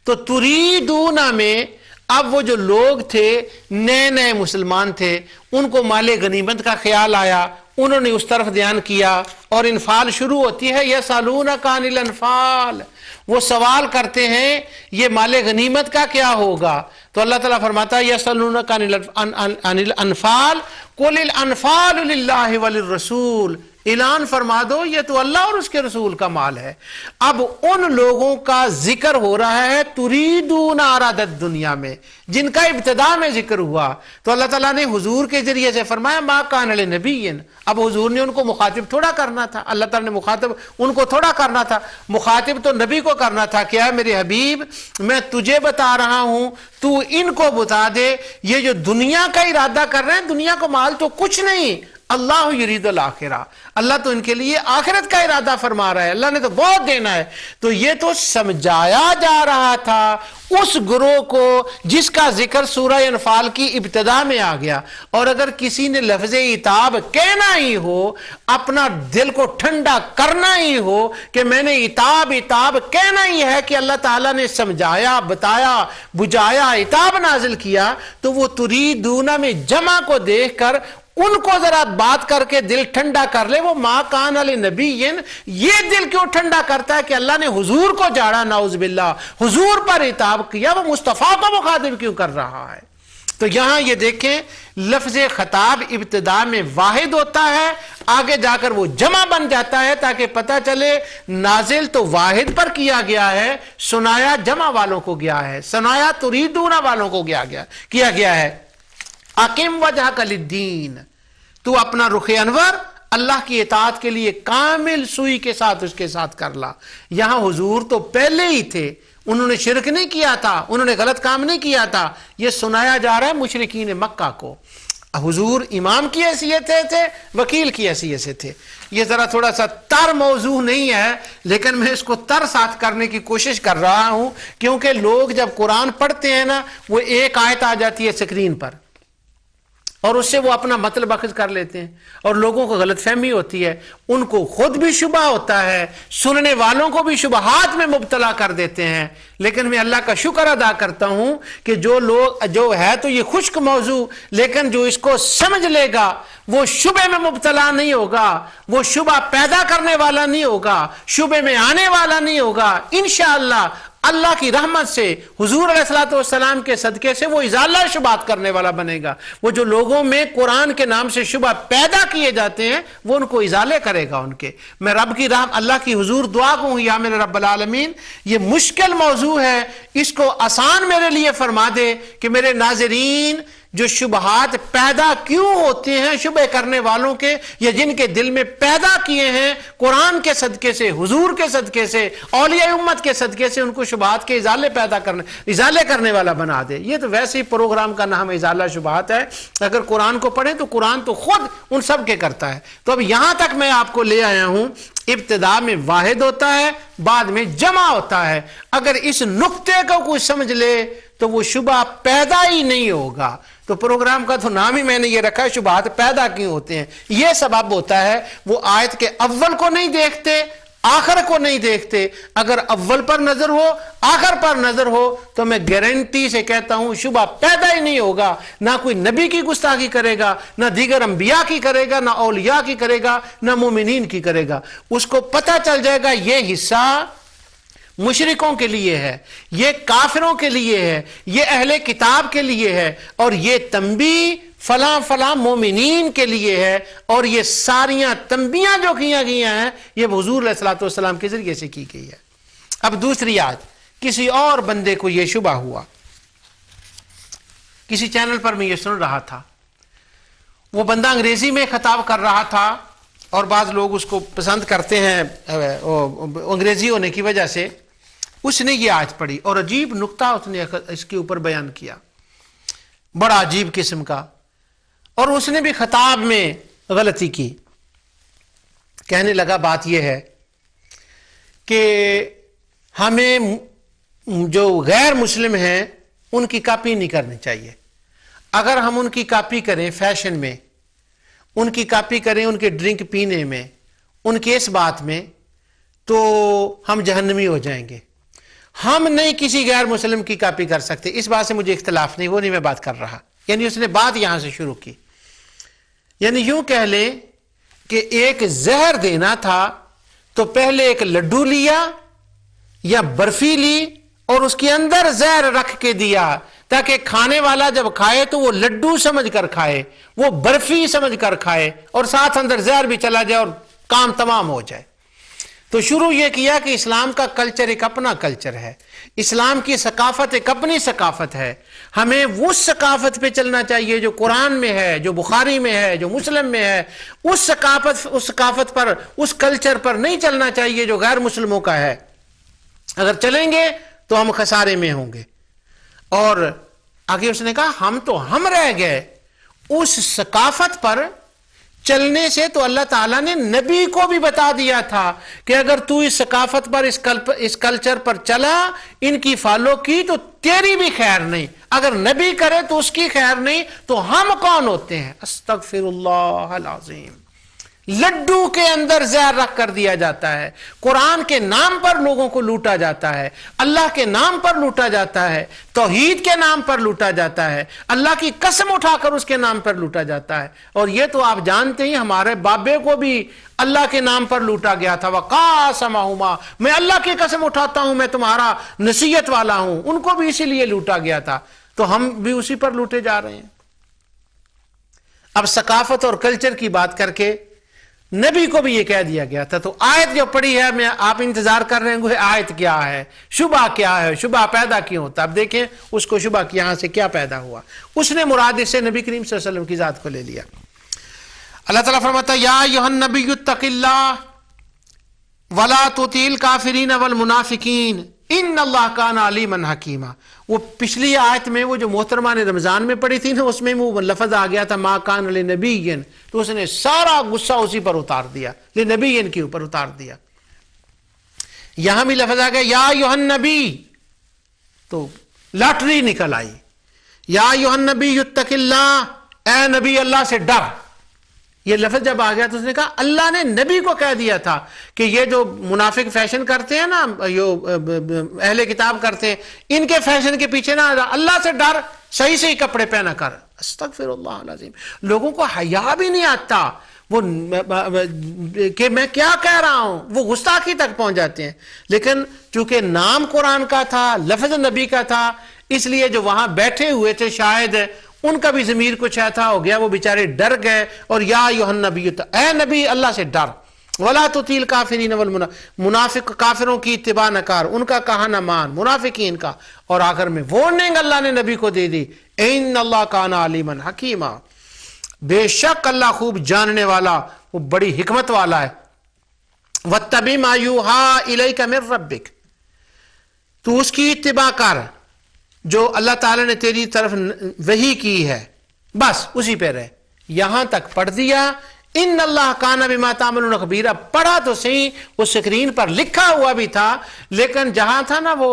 تو تریدون میں اب وہ جو لوگ تھے نئے نئے مسلمان تھے ان کو مال غنیمت کا خیال آیا، انہوں نے اس طرف دھیان کیا اور انفال شروع ہوتی ہے. یسألونک عن الانفال، وہ سوال کرتے ہیں یہ مال غنیمت کا کیا ہوگا. تو اللہ تعالیٰ فرماتا ہے یسألونک عن الانفال قل الانفال للہ وللرسول. اعلان فرما دو یہ تو اللہ اور اس کے رسول کا مال ہے. اب ان لوگوں کا ذکر ہو رہا ہے تریدون عرض الدنیا میں جن کا ابتدا میں ذکر ہوا. تو اللہ تعالیٰ نے حضور کے ذریعے سے فرمایا ما کان لنبی. اب حضور نے ان کو مخاطب تھوڑا کرنا تھا، اللہ تعالیٰ نے مخاطب ان کو تھوڑا کرنا تھا، مخاطب تو نبی کو کرنا تھا. کیا میرے حبیب میں تجھے بتا رہا ہوں تو ان کو بتا دے یہ جو دنیا کا ارادہ کر رہے ہیں، دنیا کو مال تو کچھ نہیں، اللہ یرید الآخرہ، اللہ تو ان کے لیے آخرت کا ارادہ فرما رہا ہے، اللہ نے تو بہت دینا ہے. تو یہ تو سمجھایا جا رہا تھا اس گروہ کو جس کا ذکر سورہ انفال کی ابتدا میں آ گیا. اور اگر کسی نے لفظ عتاب کہنا ہی ہو، اپنا دل کو ٹھنڈا کرنا ہی ہو کہ میں نے عتاب کہنا ہی ہے کہ اللہ تعالیٰ نے سمجھایا، بتایا، بجھایا، عتاب نازل کیا، تو وہ تریدون میں جمع کو دیکھ کر ان کو ذرا بات کر کے دل ٹھنڈا کر لے. وہ ما کان لنبی، یہ دل کیوں ٹھنڈا کرتا ہے کہ اللہ نے حضور کو جاڑا، نعوذ باللہ حضور پر عتاب کیا، وہ مصطفیٰ کو مخاطب کیوں کر رہا ہے. تو یہاں یہ دیکھیں لفظ خطاب ابتدا میں واحد ہوتا ہے، آگے جا کر وہ جمع بن جاتا ہے تاکہ پتہ چلے نازل تو واحد پر کیا گیا ہے، سنایا جمع والوں کو گیا ہے، سنایا تریدون والوں کو کیا گیا ہے. اقم وجہک للدین، تو اپنا رخ انور اللہ کی اطاعت کے لیے کامل سوئی کے ساتھ اس کے ساتھ کر لا. یہاں حضور تو پہلے ہی تھے، انہوں نے شرک نہیں کیا تھا، انہوں نے غلط کام نہیں کیا تھا. یہ سنایا جا رہا ہے مشرکین مکہ کو. حضور امام کی حیثیت سے تھے، وکیل کی حیثیت سے تھے. یہ ذرا تھوڑا سا تر موضوع نہیں ہے لیکن میں اس کو تر ساتھ کرنے کی کوشش کر رہا ہوں، کیونکہ لوگ جب قرآن پڑھتے ہیں نا وہ ایک آیت آ جاتی ہے سکرین پر اور اس سے وہ اپنا مطلب اخذ کر لیتے ہیں اور لوگوں کو غلط فہمی ہوتی ہے، ان کو خود بھی شبہ ہوتا ہے، سننے والوں کو بھی شبہات میں مبتلا کر دیتے ہیں. لیکن میں اللہ کا شکر ادا کرتا ہوں کہ جو ہے تو یہ خشک موضوع، لیکن جو اس کو سمجھ لے گا وہ شبہ میں مبتلا نہیں ہوگا، وہ شبہ پیدا کرنے والا نہیں ہوگا، شبہ میں آنے والا نہیں ہوگا. انشاءاللہ اللہ کی رحمت سے حضور علیہ السلام کے صدقے سے وہ ازالہ شبہات کرنے والا بنے گا. وہ جو لوگوں میں قرآن کے نام سے شبہ پیدا کیے جاتے ہیں وہ ان کو ازالے کرے گا ان کے. میں رب کی اللہ کی حضور دعا کو یا میرے رب العالمین یہ مشکل موضوع ہے، اس کو آسان میرے لیے فرما دے کہ میرے ناظرین جو شبہات پیدا کیوں ہوتے ہیں شبہ کرنے والوں کے یا جن کے دل میں پیدا کیے ہیں قرآن کے صدقے سے، حضور کے صدقے سے، اولیاء امت کے صدقے سے، ان کو شبہات کے ازالے کرنے والا بنا دے۔ یہ تو ویسے ہی پروگرام کا نام ازالہ شبہات ہے۔ اگر قرآن کو پڑھیں تو قرآن تو خود ان سب کے کرتا ہے۔ تو اب یہاں تک میں آپ کو لے آیا ہوں، ابتدا میں واحد ہوتا ہے، بعد میں جمع ہوتا ہے۔ اگر اس نقطے کو کوئی سمجھ لے تو وہ شبہ پیدا ہی نہیں ہوگا۔ تو پروگرام کا تو نام ہی میں نے یہ رکھا ہے، شبہات پیدا کیوں ہوتے ہیں۔ یہ سبب ہوتا ہے وہ آیت کے اول کو نہیں دیکھتے، آخر کو نہیں دیکھتے۔ اگر اول پر نظر ہو، آخر پر نظر ہو تو میں گارنٹی سے کہتا ہوں شبہ پیدا ہی نہیں ہوگا۔ نہ کوئی نبی کی گستاخی کرے گا، نہ دیگر انبیاء کی کرے گا، نہ اولیاء کی کرے گا، نہ مومنین کی کرے گا۔ اس کو پتہ چل جائے گا یہ حصہ مشرکوں کے لیے ہے، یہ کافروں کے لیے ہے، یہ اہل کتاب کے لیے ہے، اور یہ تنبیہ فلاں فلاں مومنین کے لیے ہے، اور یہ ساریاں تنبیہاں جو کیا گیا ہیں یہ حضور علیہ الصلوۃ والسلام کے ذریعے سے کی گئی ہے۔ اب دوسری آیت، کسی اور بندے کو یہ شبہ ہوا، کسی چینل پر میں یہ سن رہا تھا، وہ بندہ انگریزی میں خطاب کر رہا تھا، اور بعض لوگ اس کو پسند کرتے ہیں انگریزی ہونے کی وجہ سے۔ اس نے یہ آیت پڑھی اور عجیب نقطہ اس نے اس کے اوپر بیان کیا، بڑا عجیب قسم کا، اور اس نے بھی خطاب میں غلطی کی۔ کہنے لگا بات یہ ہے کہ ہمیں جو غیر مسلم ہیں ان کی کاپی نہیں کرنی چاہیے۔ اگر ہم ان کی کاپی کریں فیشن میں، ان کی کاپی کریں ان کے ڈرنک پینے میں، ان کے اس بات میں، تو ہم جہنمی ہو جائیں گے۔ ہم نہیں کسی غیر مسلم کی کاپی کر سکتے۔ اس بات سے مجھے اختلاف نہیں، وہ نہیں میں بات کر رہا۔ یعنی اس نے بات یہاں سے شروع کی، یعنی یوں کہہ لیں کہ ایک زہر دینا تھا تو پہلے ایک لڈو لیا یا برفی لی اور اس کے اندر زہر رکھ کے دیا، تاکہ کھانے والا جب کھائے تو وہ لڈو سمجھ کر کھائے، وہ برفی سمجھ کر کھائے، اور ساتھ اندر زہر بھی چلا جائے اور کام تمام ہو جائے۔ تو شروع یہ کیا کہ اسلام کا کلچر ایک اپنا کلچر ہے، اسلام کی ثقافت ایک اپنی ثقافت ہے، ہمیں اس ثقافت پہ چلنا چاہیے جو قرآن میں ہے، جو بخاری میں ہے، جو مسلم میں ہے۔ اس ثقافت پر، اس کلچر پر نہیں چلنا چاہیے جو غیر مسلموں کا ہے۔ اگر چلیں گے تو ہم خسارے میں ہوں گے۔ اور آگے اس نے کہا ہم رہ گئے اس ثقافت پر چلنے سے، تو اللہ تعالیٰ نے نبی کو بھی بتا دیا تھا کہ اگر تو اس ثقافت پر، اس کلچر پر چلا، ان کی فالو کی، تو تیری بھی خیر نہیں۔ اگر نبی کرے تو اس کی خیر نہیں، تو ہم کون ہوتے ہیں؟ استغفر اللہ العظیم۔ لڈو کے اندر زہر رکھ کر دیا جاتا ہے، قرآن کے نام پر لوگوں کو لوٹا جاتا ہے، اللہ کے نام پر لوٹا جاتا ہے، توحید کے نام پر لوٹا جاتا ہے، اللہ کی قسم اٹھا کر اس کے نام پر لوٹا جاتا ہے۔ اور یہ تو آپ جانتے ہی ہمارے بابے کو بھی اللہ کے نام پر لوٹا گیا تھا، وَقَاسَمَهُمَا، میں اللہ کی قسم اٹھاتا ہوں میں تمہارا نصیحت والا ہوں، ان کو بھی اسی لیے لوٹا گیا تھا۔ تو ہم بھی اسی پر لوٹے جا رہے ہیں۔ اب ثقافت اور کلچر کی بات کر کے نبی کو بھی یہ کہہ دیا گیا تھا۔ تو آیت جو پڑھی ہے، میں آپ انتظار کر رہے ہیں آیت کیا ہے، شبہ کیا ہے، شبہ پیدا کیوں ہوتا۔ اب دیکھیں اس کو شبہ یہاں سے کیا پیدا ہوا۔ اس نے مراد اس سے نبی کریم صلی اللہ علیہ وسلم کی ذات کو لے لیا۔ اللہ تعالیٰ فرماتا ہے یا ایھا النبی اتق اللہ ولا تطع الکافرین والمنافقین ان اللہ کان علیما حکیما۔ وہ پچھلی آیت میں وہ جو محترمہ نے رمضان میں پڑھی تھی نا، اس میں وہ لفظ آ گیا تھا ما کان لنبی، تو اس نے سارا غصہ اسی پر اتار دیا، لنبی کے اوپر اتار دیا۔ یہاں بھی لفظ آ گیا یا ایھا النبی، تو لاٹری نکل آئی۔ یا ایھا النبی اتق اللہ، اے نبی اللہ سے ڈر۔ یہ لفظ جب آ گیا تو اس نے کہا اللہ نے نبی کو کہہ دیا تھا کہ یہ جو منافق فیشن کرتے ہیں نا، اہل کتاب کرتے ہیں، ان کے فیشن کے پیچھے نہ، اللہ سے ڈر، صحیح صحیح کپڑے پہنا کر۔ استغفر اللہ العظیم۔ لوگوں کو حیا بھی نہیں آتا وہ کہ میں کیا کہہ رہا ہوں، وہ گستاخی تک پہنچ جاتے ہیں۔ لیکن چونکہ نام قرآن کا تھا، لفظ نبی کا تھا، اس لیے جو وہاں بیٹھے ہوئے تھے شاید ان کا بھی ضمیر کچھ ایسا ہو گیا، وہ بیچارے ڈر گئے۔ اور یا ایھا النبی، اے نبی اللہ سے ڈر۔ ولا تطیع الکافرین منافق کافروں کی اتباع نہ کر، ان کا کہا نہ مان، منافقین کا. اور آخر میں وارننگ اللہ نے نبی کو دے دی، ان اللہ کان علیما حکیما، بے شک اللہ خوب جاننے والا، وہ بڑی حکمت والا ہے. واتبع ما یوحی الیک من ربک، تو اس کی اتباع کر جو اللہ تعالی نے تیری طرف وحی کی ہے، بس اسی پہ رہ. یہاں تک پڑھ دیا. ان اللہ کان بما تعملون خبیرا، پڑھا تو صحیح، اس اسکرین پر لکھا ہوا بھی تھا، لیکن جہاں تھا نا وہ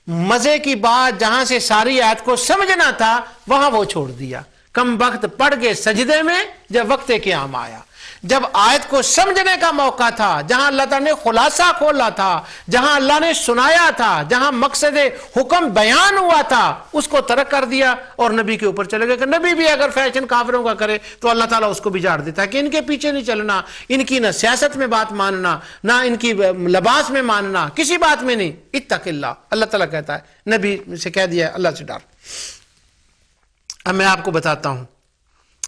مزے کی بات، جہاں سے ساری آیت کو سمجھنا تھا وہاں وہ چھوڑ دیا. کم وقت پڑھ گئے سجدے میں جب وقت قیام آیا، جب آیت کو سمجھنے کا موقع تھا، جہاں اللہ تعالیٰ نے خلاصہ کھولا تھا، جہاں اللہ نے سنایا تھا، جہاں مقصد حکم بیان ہوا تھا، اس کو ترک کر دیا اور نبی کے اوپر چلے گئے کہ نبی بھی اگر فیشن کافروں کا کرے تو اللہ تعالیٰ اس کو بھی جاڑ دیتا ہے کہ ان کے پیچھے نہیں چلنا، ان کی نہ سیاست میں بات ماننا، نہ ان کی لباس میں ماننا، کسی بات میں نہیں. اتق اللہ، اللہ تعالیٰ کہتا ہے نبی سے کہہ دیا اللہ سے ڈر. اب میں آپ کو بتاتا ہوں،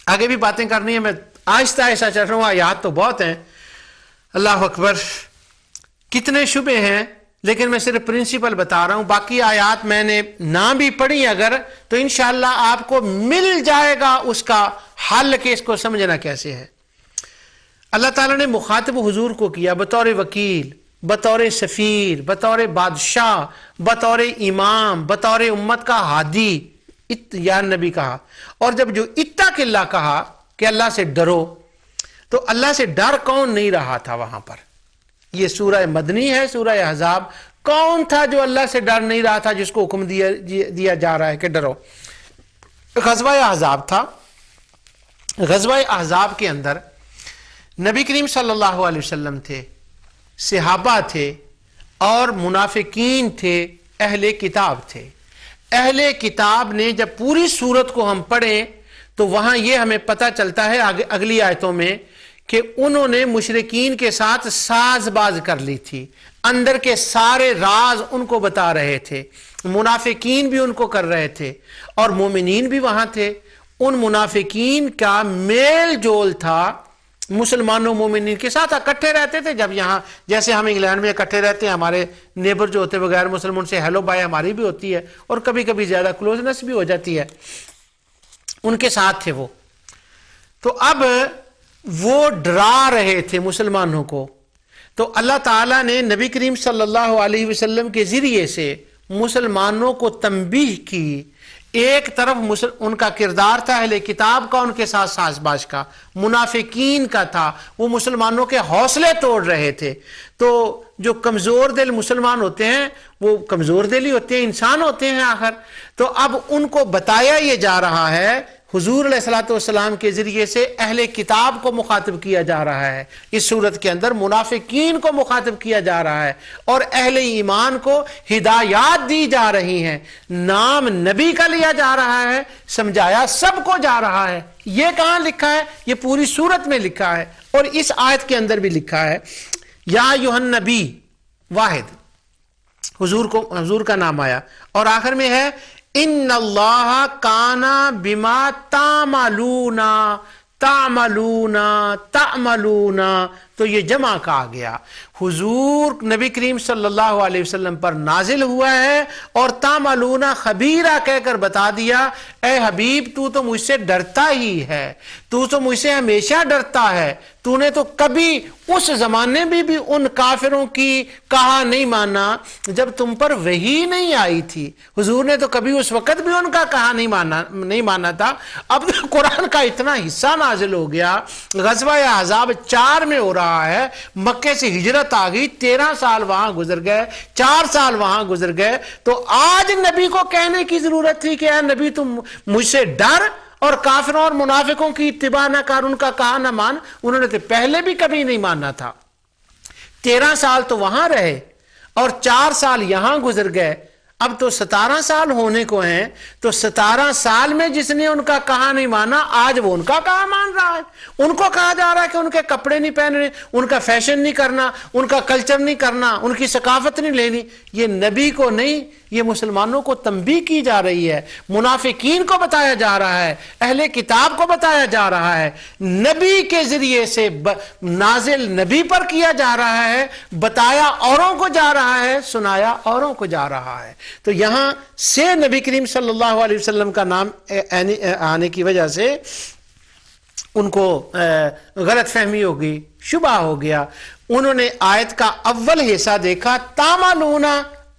آگے بھی باتیں کرنی ہے، میں آہستہ آہستہ چل رہا ہوں، آیات تو بہت ہیں. اللہ اکبر، کتنے شبے ہیں، لیکن میں صرف پرنسپل بتا رہا ہوں. باقی آیات میں نے نہ بھی پڑھی اگر تو انشاءاللہ آپ کو مل جائے گا اس کا حل کہ اس کو سمجھنا کیسے ہے. اللہ تعالیٰ نے مخاطب حضور کو کیا بطور وکیل، بطور سفیر، بطور بادشاہ، بطور امام، بطور امت کا ہادی یا نبی کہا. اور جب جو اتق اللہ کہا کہ اللہ سے ڈرو، تو اللہ سے ڈر کون نہیں رہا تھا وہاں پر؟ یہ سورہ مدنی ہے، سورہ احزاب. کون تھا جو اللہ سے ڈر نہیں رہا تھا جس کو حکم دیا جا رہا ہے کہ ڈرو؟ غزوہ احزاب تھا. غزوہ احزاب کے اندر نبی کریم صلی اللہ علیہ وسلم تھے، صحابہ تھے اور منافقین تھے، اہل کتاب تھے. اہل کتاب نے جب پوری سورت کو ہم پڑھیں تو وہاں یہ ہمیں پتہ چلتا ہے اگلی آیتوں میں کہ انہوں نے مشرکین کے ساتھ ساز باز کر لی تھی، اندر کے سارے راز ان کو بتا رہے تھے. منافقین بھی ان کو کر رہے تھے اور مومنین بھی وہاں تھے. ان منافقین کا میل جول تھا مسلمانوں مومنین کے ساتھ، اکٹھے رہتے تھے. جب یہاں جیسے ہم انگلینڈ میں اکٹھے رہتے ہیں، ہمارے نیبر جو ہوتے بغیر مسلم ان سے ہیلو بائے ہماری بھی ہوتی ہے اور کبھی کبھی زیادہ کلوزنس بھی ہو جاتی ہے. ان کے ساتھ تھے وہ. تو اب وہ ڈرا رہے تھے مسلمانوں کو. تو اللہ تعالیٰ نے نبی کریم صلی اللہ علیہ وسلم کے ذریعے سے مسلمانوں کو تنبیہ کی. ایک طرف ان کا کردار تھا اہل کتاب کا، ان کے ساتھ ساز باز کا، منافقین کا تھا، وہ مسلمانوں کے حوصلے توڑ رہے تھے. تو جو کمزور دل مسلمان ہوتے ہیں وہ کمزور دل ہی ہوتے ہیں، انسان ہوتے ہیں آخر. تو اب ان کو بتایا یہ جا رہا ہے، حضور علیہ الصلوۃ والسلام کے ذریعے سے اہل کتاب کو مخاطب کیا جا رہا ہے. اس صورت کے اندر منافقین کو مخاطب کیا جا رہا ہے اور اہل ایمان کو ہدایات دی جا رہی ہیں. نام نبی کا لیا جا رہا ہے، سمجھایا سب کو جا رہا ہے. یہ کہاں لکھا ہے؟ یہ پوری صورت میں لکھا ہے اور اس آیت کے اندر بھی لکھا ہے. یا ایھا النبی، واحد حضور کا نام آیا اور آخر میں ہے ان اللہ کان بما تعملون تو یہ جمع کہا گیا. حضور نبی کریم صلی اللہ علیہ وسلم پر نازل ہوا ہے اور تعملون خبیرہ کہہ کر بتا دیا اے حبیب تو تو مجھ سے ڈرتا ہی ہے، تو تو مجھ سے ہمیشہ ڈرتا ہے. تو نے تو کبھی اس زمانے میں بھی ان کافروں کی کہا نہیں مانا جب تم پر وحی نہیں آئی تھی. حضور نے تو کبھی اس وقت بھی ان کا کہا نہیں مانا تھا. اب قرآن کا اتنا حصہ نازل ہو گیا، غزوہ احزاب 4 میں ہو رہا ہے، مکے سے ہجرت آ گئی، 13 سال وہاں گزر گئے، 4 سال وہاں گزر گئے. تو آج نبی کو کہنے کی ضرورت تھی کہ اے نبی تم مجھ سے ڈر اور کافروں اور منافقوں کی اتباع نہ کر، ان کا کہا نہ مان. انہوں نے تو پہلے بھی کبھی نہیں ماننا تھا. 13 سال تو وہاں رہے اور 4 سال یہاں گزر گئے. اب تو 17 سال ہونے کو ہیں. تو 17 سال میں جس نے ان کا کہا نہیں مانا، آج وہ ان کا کہا مان رہا ہے. ان کو کہا جا رہا ہے کہ ان کے کپڑے نہیں پہننے، ان کا فیشن نہیں کرنا، ان کا کلچر نہیں کرنا، ان کی ثقافت نہیں لینی. یہ نبی کو نہیں، یہ مسلمانوں کو تنبیہ کی جا رہی ہے، منافقین کو بتایا جا رہا ہے، اہل کتاب کو بتایا جا رہا ہے، نبی کے ذریعے سے نازل نبی پر کیا جا رہا ہے، بتایا اوروں کو جا رہا ہے، سنایا اوروں کو جا رہا ہے۔ تو یہاں سے نبی کریم صلی اللہ علیہ وسلم کا نام آنے کی وجہ سے ان کو غلط فہمی ہو گئی، شبہ ہو گیا۔ انہوں نے آیت کا اول حصہ دیکھا، تعملون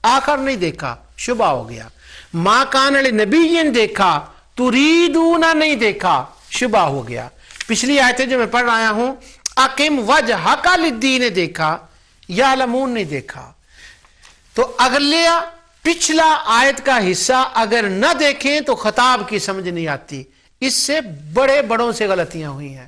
آخر نہیں دیکھا، شبہ ہو گیا۔ ما کان لنبی دیکھا، تریدون نہیں دیکھا، شبہ ہو گیا۔ پچھلی آیتیں جو میں پڑھ رہا ہوں، اقم وجہک للدین دیکھا، یعلمون نہیں دیکھا۔ تو اگلے پچھلا آیت کا حصہ اگر نہ دیکھیں تو خطاب کی سمجھ نہیں آتی۔ اس سے بڑے بڑوں سے غلطیاں ہوئی ہیں۔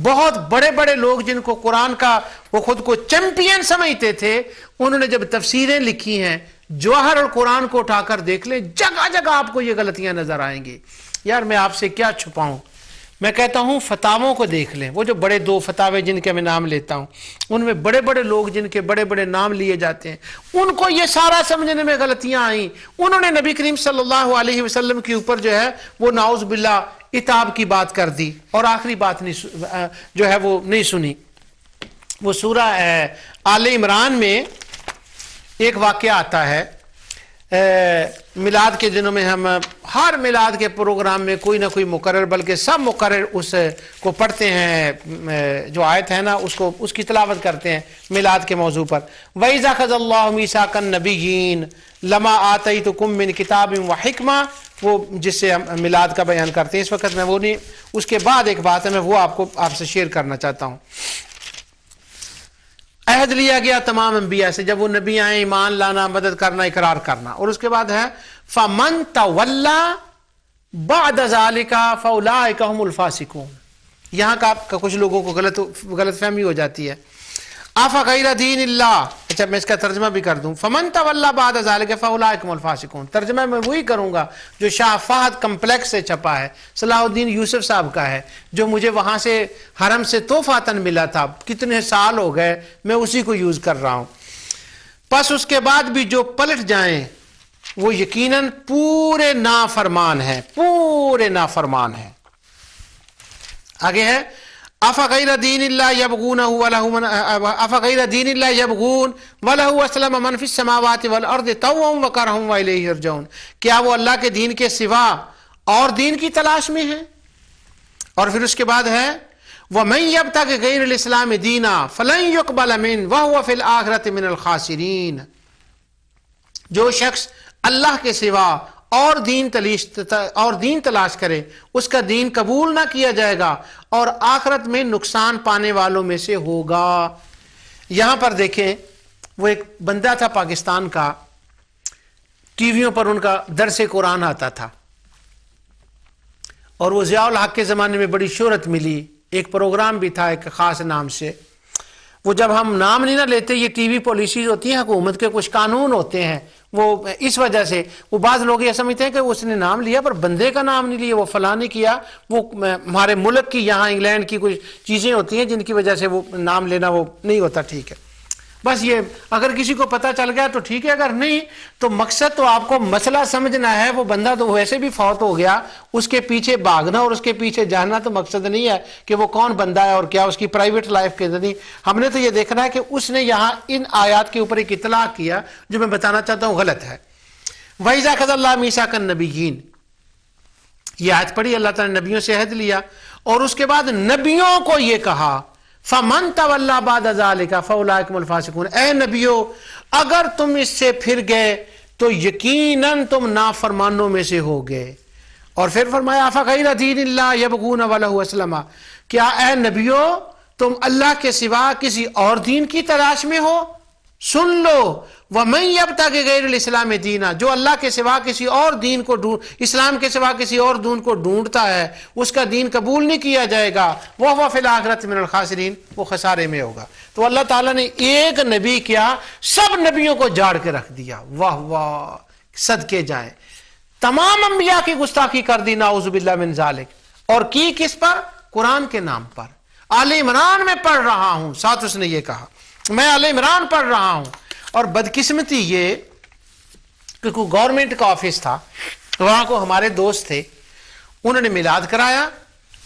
بہت بڑے بڑے لوگ جن کو قرآن کا وہ خود کو چیمپئن سمجھتے تھے، انہوں نے جب تفسیریں لکھی ہیں، جوہر القرآن کو اٹھا کر دیکھ لیں، جگہ جگہ آپ کو یہ غلطیاں نظر آئیں گی۔ یار میں آپ سے کیا چھپاؤں، میں کہتا ہوں فتاووں کو دیکھ لیں، وہ جو بڑے 2 فتاوے جن کے میں نام لیتا ہوں، ان میں بڑے بڑے لوگ جن کے بڑے بڑے نام لیے جاتے ہیں، ان کو یہ سارا سمجھنے میں غلطیاں آئیں۔ انہوں نے نبی کریم صلی اللہ علیہ وسلم کے اوپر جو ہے وہ نعوذ باللہ عتاب کی بات کر دی، اور آخری بات جو ہے وہ نہیں سنی۔ وہ سورہ آل عمران میں ایک واقعہ آتا ہے، میلاد کے دنوں میں ہم ہر میلاد کے پروگرام میں کوئی نہ کوئی مقرر، بلکہ سب مقرر اس کو پڑھتے ہیں، جو آیت ہے نا اس کی تلاوت کرتے ہیں میلاد کے موضوع پر۔ وَإِذَا أَخَذَ اللَّهُ مِيثَاقَ النَّبِيِّينَ لَمَا آتَيْتُكُم مِّن كِتَابٍ وَحِكْمَةٍ، وہ جس سے ہم میلاد کا بیان کرتے ہیں۔ اس وقت میں وہ نہیں، اس کے بعد ایک بات ہے میں وہ آپ سے شیئر کرنا چاہتا ہوں۔ عہد لیا گیا تمام انبیاء سے، جب وہ نبی آئیں، ایمان لانا، مدد کرنا، اقرار کرنا، اور اس کے بعد ہے فَمَن تَوَلَّى بَعْدَ ذَلِكَ فَأُولَٰئِكَ هُمُ الْفَاسِقُونَ۔ یہاں کا کچھ لوگوں کو غلط فہمی ہو جاتی ہے۔ أَفَغَيْرَ دِينِ اللَّهِ، اچھا میں اس کا ترجمہ بھی کر دوں، فَمَن تَوَلَّى بَعْدَ ذَلِكَ فَأُولَٰئِكَ هُمُ الْفَاسِقُونَ۔ ترجمہ میں وہی کروں گا جو شاہ فہد کمپلیکس سے چھپا ہے، صلاح الدین یوسف صاحب کا ہے، جو مجھے وہاں سے حرم سے تحفاتاً ملا تھا، کتنے سال ہو گئے میں اسی کو یوز کر رہا ہوں۔ پس اس کے بعد بھی جو پلٹ جائیں وہ یقیناً پورے نافرمان ہیں، پورے نافرمان ہیں۔ آگے ہے أَفَغَيْرَ دِينِ اللَّهِ يَبْغُونَ أَفَغَيْرَ دِينِ اللَّهِ يَبْغُونَ وَلَهُ أَسْلَمَ مَنْ فِي السَّمَاوَاتِ وَالْأَرْضِ طَوْعًا وَكَرْهًا وَإِلَيْهِ يُرْجَعُونَ۔ کیا وہ اللہ کے دین کے سوا اور دین کی تلاش میں ہیں؟ اور پھر اس کے بعد ہے وَمَن يَبْتَغِ غَيْرَ الْإِسْلَامِ دِينًا فَلَن يُقْبَلَ مِنْهُ وَهُوَ فِي الْآخِرَةِ مِنَ الْخَاسِرِينَ۔ جو شخص اللہ کے سوا اور دین تلاش کرے، اس کا دین قبول نہ کیا جائے گا اور آخرت میں نقصان پانے والوں میں سے ہوگا۔ یہاں پر دیکھیں، وہ ایک بندہ تھا پاکستان کا، ٹی ویوں پر ان کا درس قرآن آتا تھا، اور وہ ضیاء الحق کے زمانے میں بڑی شہرت ملی، ایک پروگرام بھی تھا ایک خاص نام سے۔ وہ جب ہم نام نہیں نہ لیتے، یہ ٹی وی پالیسیز ہوتی ہیں، حکومت کے کچھ قانون ہوتے ہیں، وہ اس وجہ سے وہ بعض لوگ یہ سمجھتے ہیں کہ اس نے نام لیا پر بندے کا نام نہیں لیا، وہ فلاں نہیں کیا، وہ ہمارے ملک کی یہاں انگلینڈ کی کچھ چیزیں ہوتی ہیں جن کی وجہ سے وہ نام لینا وہ نہیں ہوتا ٹھیک ہے۔ بس یہ اگر کسی کو پتہ چل گیا تو ٹھیک ہے، اگر نہیں تو مقصد تو آپ کو مسئلہ سمجھنا ہے۔ وہ بندہ تو ویسے بھی فوت ہو گیا، اس کے پیچھے بھاگنا اور اس کے پیچھے جانا تو مقصد نہیں ہے کہ وہ کون بندہ ہے اور کیا اس کی پرائیویٹ لائف کے نہیں۔ ہم نے تو یہ دیکھنا ہے کہ اس نے یہاں ان آیات کے اوپر ایک اطلاق کیا جو میں بتانا چاہتا ہوں غلط ہے۔ وَإِذَا أَخَذَ اللَّهُ مِيثَاقَ النَّبِيِّينَ، یہ آیت پڑھی، اللہ تعالیٰ نے نبیوں سے عہد لیا، اور اس کے بعد نبیوں کو یہ کہا فَمَن تَوَلَّى بَعْدَ ذَلِكَ فَأُولَٰئِكَ هُمُ الْفَاسِقُونَ۔ اے نبیو، اگر تم اس سے پھر گئے تو یقیناً تم نافرمانوں میں سے ہو گئے۔ اور پھر فرمایا أَفَغَيْرَ دِينِ اللَّهِ يَبْغُونَ وَلَهُ أَسْلَمَ، کیا اے نبیو تم اللہ کے سوا کسی اور دین کی تلاش میں ہو؟ سن لو، وَمَن يَبْتَغِ غَيْرَ الْإِسْلَامِ دِينًا، جو اللہ کے سوا کسی اور دین کو اسلام کے سوا کسی اور دین کو ڈھونڈتا ہے، اس کا دین قبول نہیں کیا جائے گا، وَهُوَ فِي الْآخِرَةِ مِنَ الْخَاسِرِينَ، وہ خسارے میں ہوگا۔ تو اللہ تعالیٰ نے ایک نبی کیا، سب نبیوں کو جاڑ کے رکھ دیا۔ واہ واہ، صدقے جائیں، تمام انبیاء کی گستاخی کر دی، نعوذ باللہ من ذالک، اور کی کس پر؟ قرآن کے نام پر۔ آل عمران میں پڑھ رہا ہوں، ساتھ اس نے یہ کہا میں آل عمران پڑھ رہا ہوں۔ اور بدقسمتی یہ کہ کوئی گورنمنٹ کا آفس تھا، وہاں کو ہمارے دوست تھے، انہوں نے میلاد کرایا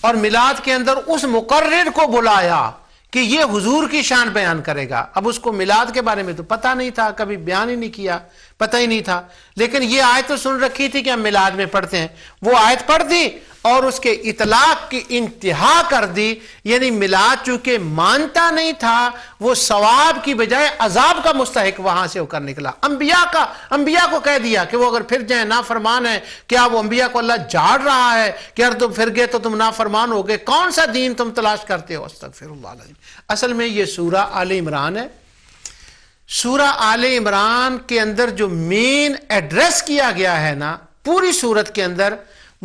اور میلاد کے اندر اس مقرر کو بلایا کہ یہ حضور کی شان بیان کرے گا۔ اب اس کو میلاد کے بارے میں تو پتہ نہیں تھا، کبھی بیان ہی نہیں کیا، پتہ ہی نہیں تھا، لیکن یہ آیت تو سن رکھی تھی کہ ہم میلاد میں پڑھتے ہیں، وہ آیت پڑھ دی اور اس کے اطلاق کی انتہا کر دی، یعنی میلاد چونکہ مانتا نہیں تھا، وہ ثواب کی بجائے عذاب کا مستحق وہاں سے ہو کر نکلا۔ انبیاء کو کہہ دیا کہ وہ اگر پھر جائیں نافرمان ہے، کیا وہ انبیاء کو اللہ جھاڑ رہا ہے کہ اگر تم پھر گئے تو تم نافرمان ہو گئے، کون سا دین تم تلاش کرتے ہو؟ استغفر اللہ العظیم۔ اصل میں یہ سورہ آل عمران ہے۔ سورہ آل عمران کے اندر جو مین ایڈریس کیا گیا ہے نا پوری سورت کے اندر،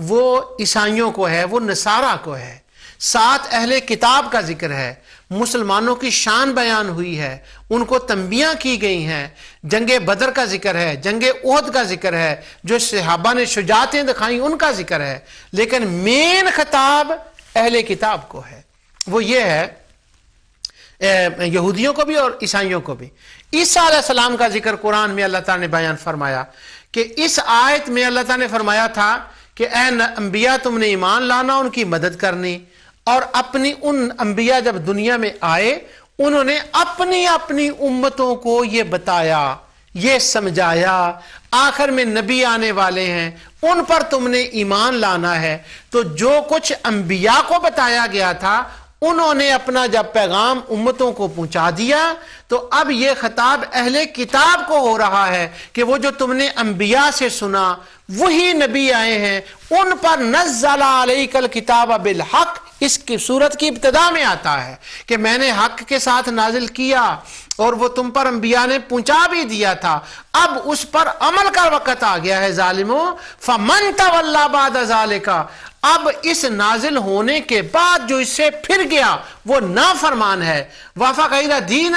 وہ عیسائیوں کو ہے، وہ نصارہ کو ہے، 7 اہل کتاب کا ذکر ہے، مسلمانوں کی شان بیان ہوئی ہے، ان کو تنبیہاں کی گئی ہیں، جنگ بدر کا ذکر ہے، جنگ احد کا ذکر ہے، جو صحابہ نے شجاعتیں دکھائیں ان کا ذکر ہے، لیکن مین خطاب اہل کتاب کو ہے، وہ یہ ہے یہودیوں کو بھی اور عیسائیوں کو بھی۔ عیسیٰ علیہ السلام کا ذکر قرآن میں اللہ تعالیٰ نے بیان فرمایا کہ اس آیت میں اللہ تعالیٰ نے فرمایا تھا کہ اے انبیاء تم نے ایمان لانا، ان کی مدد کرنی، اور اپنی ان انبیاء جب دنیا میں آئے انہوں نے اپنی اپنی امتوں کو یہ بتایا، یہ سمجھایا، آخر میں نبی آنے والے ہیں، ان پر تم نے ایمان لانا ہے۔ تو جو کچھ انبیاء کو بتایا گیا تھا انہوں نے اپنا جب پیغام امتوں کو پہنچا دیا، تو اب یہ خطاب اہل کتاب کو ہو رہا ہے کہ وہ جو تم نے انبیاء سے سنا وہی نبی آئے ہیں، ان پر نزل علیک الکتاب بالحق، اس کی صورت کی ابتدا میں آتا ہے کہ میں نے حق کے ساتھ نازل کیا اور وہ تم پر انبیاء نے پہنچا بھی دیا تھا، اب اس پر عمل کا وقت آ گیا ہے ظالموں۔ فمن تولی بعد ذالک، اب اس نازل ہونے کے بعد جو اس سے پھر گیا وہ نافرمان ہے۔ وَأَفَغَيْرَ دِينِ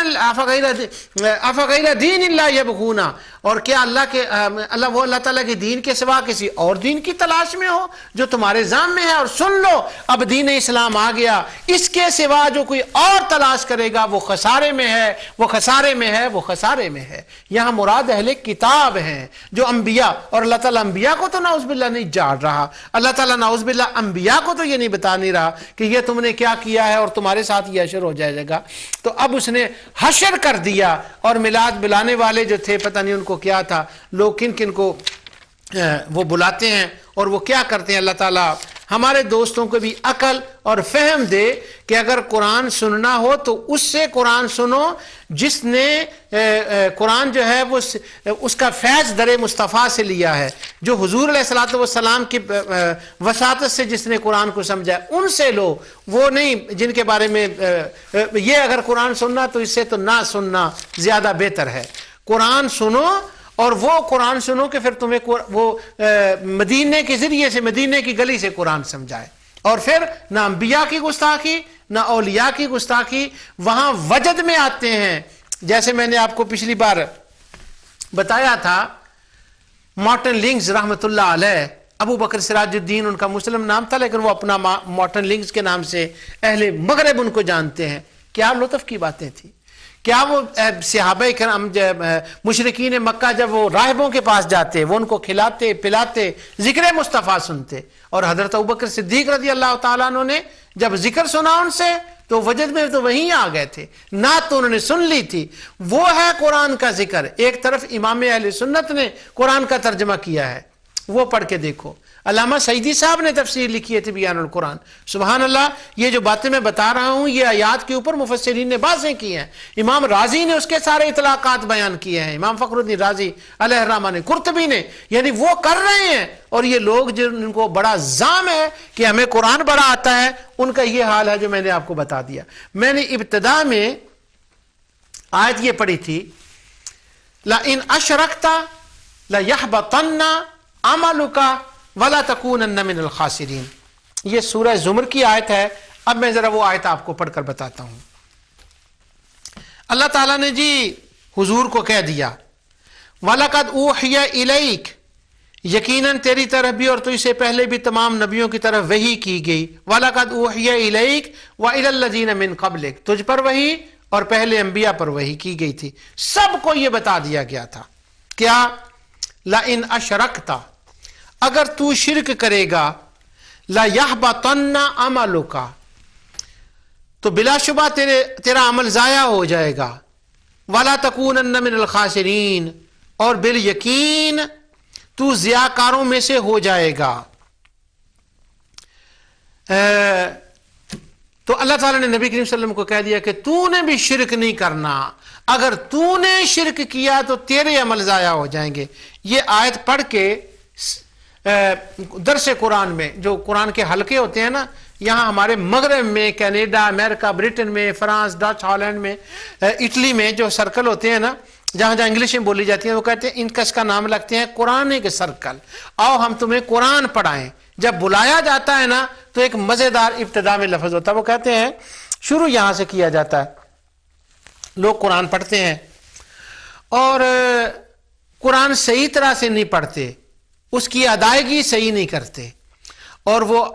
اللَّهِ يَبْغُونَ، اور کیا اللہ تعالیٰ کے دین کے سوا کسی اور دین کی تلاش میں ہو جو تمہارے ذہن میں ہے؟ اور سن لو اب دین اسلام آ گیا، اس کے سوا جو کوئی اور تلاش کرے گا وہ خسارے میں ہے، وہ خسارے میں ہے، وہ خسارے میں ہے۔ یہاں مراد اہل کتاب ہیں جو انبیاء، اور اللہ تعالیٰ انبیاء کو تو نعوذ باللہ نہیں جھاڑ رہا، اللہ تعالیٰ نعوذ باللہ انبیاء کو تو یہ نہیں بتا نہیں رہا کہ یہ تم نے کیا کیا ہے اور تمہارے ساتھ یہ حشر ہو جائے گا۔ تو اب اس نے حشر کر دیا، اور میلاد بلانے والے جو تھے پتہ نہیں ان کو کیا تھا، لوگ کن کن کو وہ بلاتے ہیں اور وہ کیا کرتے ہیں۔ اللہ تعالیٰ ہمارے دوستوں کو بھی عقل اور فہم دے کہ اگر قرآن سننا ہو تو اس سے قرآن سنو جس نے قرآن جو ہے وہ اس کا فیض در مصطفیٰ سے لیا ہے، جو حضور علیہ الصلوۃ والسلام کی وساطت سے جس نے قرآن کو سمجھا، ان سے لو، وہ نہیں جن کے بارے میں یہ اگر قرآن سننا تو اس سے تو نہ سننا زیادہ بہتر ہے۔ قرآن سنو، اور وہ قرآن سنو کہ پھر تمہیں وہ مدینے کے ذریعے سے، مدینے کی گلی سے قرآن سمجھائے، اور پھر نہ انبیاء کی گستاخی نہ اولیاء کی گستاخی۔ وہاں وجد میں آتے ہیں، جیسے میں نے آپ کو پچھلی بار بتایا تھا، مارٹن لنگز رحمۃ اللہ علیہ، ابو بکر سراج الدین ان کا مسلم نام تھا لیکن وہ اپنا مارٹن لنگز کے نام سے اہل مغرب ان کو جانتے ہیں۔ کیا لطف کی باتیں تھیں، کیا وہ صحابہ کرام مشرکین مکہ جب وہ راہبوں کے پاس جاتے وہ ان کو کھلاتے پلاتے، ذکر مصطفیٰ سنتے، اور حضرت ابوبکر صدیق رضی اللہ تعالیٰ عنہ نے جب ذکر سنا ان سے تو وجد میں تو وہیں آ گئے تھے، نعت تو انہوں نے سن لی تھی۔ وہ ہے قرآن کا ذکر۔ ایک طرف امام اہل سنت نے قرآن کا ترجمہ کیا ہے، وہ پڑھ کے دیکھو۔ علامہ سعیدی صاحب نے تفسیر لکھی ہے تبیان القرآن۔ سبحان اللہ، یہ جو باتیں میں بتا رہا ہوں یہ آیات کے اوپر مفسرین نے باتیں کی ہیں۔ امام رازی نے اس کے سارے اطلاقات بیان کیے ہیں، امام فخر الدین رازی علیہ الرحمہ نے، قرطبی نے، یعنی وہ کر رہے ہیں۔ اور یہ لوگ جن کو بڑا زام ہے کہ ہمیں قرآن بڑا آتا ہے، ان کا یہ حال ہے جو میں نے آپ کو بتا دیا۔ میں نے ابتدا میں آیت یہ پڑھی تھی، لَإِنْ أَشْرَكْتَ لَيَحْبَطَنَّ عَمَلُكَ وَلَا تَكُونَنَّ مِنَ الْخَاسِرِينَ۔ یہ سورہ زمر کی آیت ہے۔ اب میں ذرا وہ آیت آپ کو پڑھ کر بتاتا ہوں۔ اللہ تعالیٰ نے جی حضور کو کہہ دیا، وَلَقَدْ أُوحِيَ إِلَيْكَ، یقیناً تیری طرف بھی اور تو اس سے پہلے بھی تمام نبیوں کی طرف وحی کی گئی۔ وَلَقَدْ أُوحِيَ إِلَيْكَ وَإِلَى الَّذِينَ مِن قَبْلِكَ، تجھ پر وحی اور پہلے انبیاء پر وحی کی گئی تھی، سب کو یہ بتا دیا گیا تھا۔ کیا؟ لئن اشرکت، اگر تو شرک کرے گا، لیحبطن عملک، تو بلا شبہ تیرا عمل ضائع ہو جائے گا، ولا تکونن من الخاسرین، اور بالیقین تو ضیاءکاروں میں سے ہو جائے گا۔ تو اللہ تعالیٰ نے نبی کریم صلی اللہ علیہ وسلم کو کہہ دیا کہ تو نے بھی شرک نہیں کرنا، اگر تو نے شرک کیا تو تیرے عمل ضائع ہو جائیں گے۔ یہ آیت پڑھ کے درس قرآن میں جو قرآن کے حلقے ہوتے ہیں نا، یہاں ہمارے مغرب میں، کینیڈا، امریکہ، برٹن میں، فرانس، ڈچ، ہالینڈ میں، اٹلی میں جو سرکل ہوتے ہیں نا، جہاں جہاں انگلش میں بولی جاتی ہیں، وہ کہتے ہیں ان کا اس کا نام لگتے ہیں قرآن کے سرکل، آؤ ہم تمہیں قرآن پڑھائیں۔ جب بلایا جاتا ہے نا تو ایک مزیدار ابتدا میں لفظ ہوتا ہے، وہ کہتے ہیں شروع یہاں سے کیا جاتا ہے، لوگ قرآن پڑھتے ہیں اور قرآن صحیح طرح سے نہیں پڑھتے، اس کی ادائیگی صحیح نہیں کرتے، اور وہ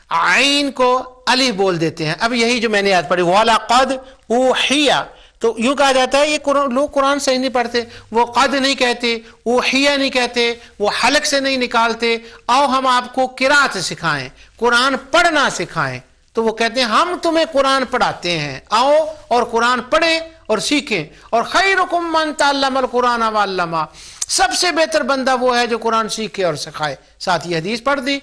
عین کو الف بول دیتے ہیں۔ اب یہی جو میں نے یاد پڑھی وَلَقَدْ أُوحِيَ، تو یوں کہا جاتا ہے یہ لوگ قرآن صحیح نہیں پڑھتے، وہ قد نہیں کہتے، اوحیہ نہیں کہتے، وہ حلق سے نہیں نکالتے، آؤ ہم آپ کو قرات سکھائیں، قرآن پڑھنا سکھائیں۔ تو وہ کہتے ہیں ہم تمہیں قرآن پڑھاتے ہیں، آؤ اور قرآن پڑھیں اور سیکھیں۔ اور خیرکم من تعلم القرآن وعلمہ، سب سے بہتر بندہ وہ ہے جو قرآن سیکھے اور سکھائے۔ ساتھ یہ حدیث پڑھ دی،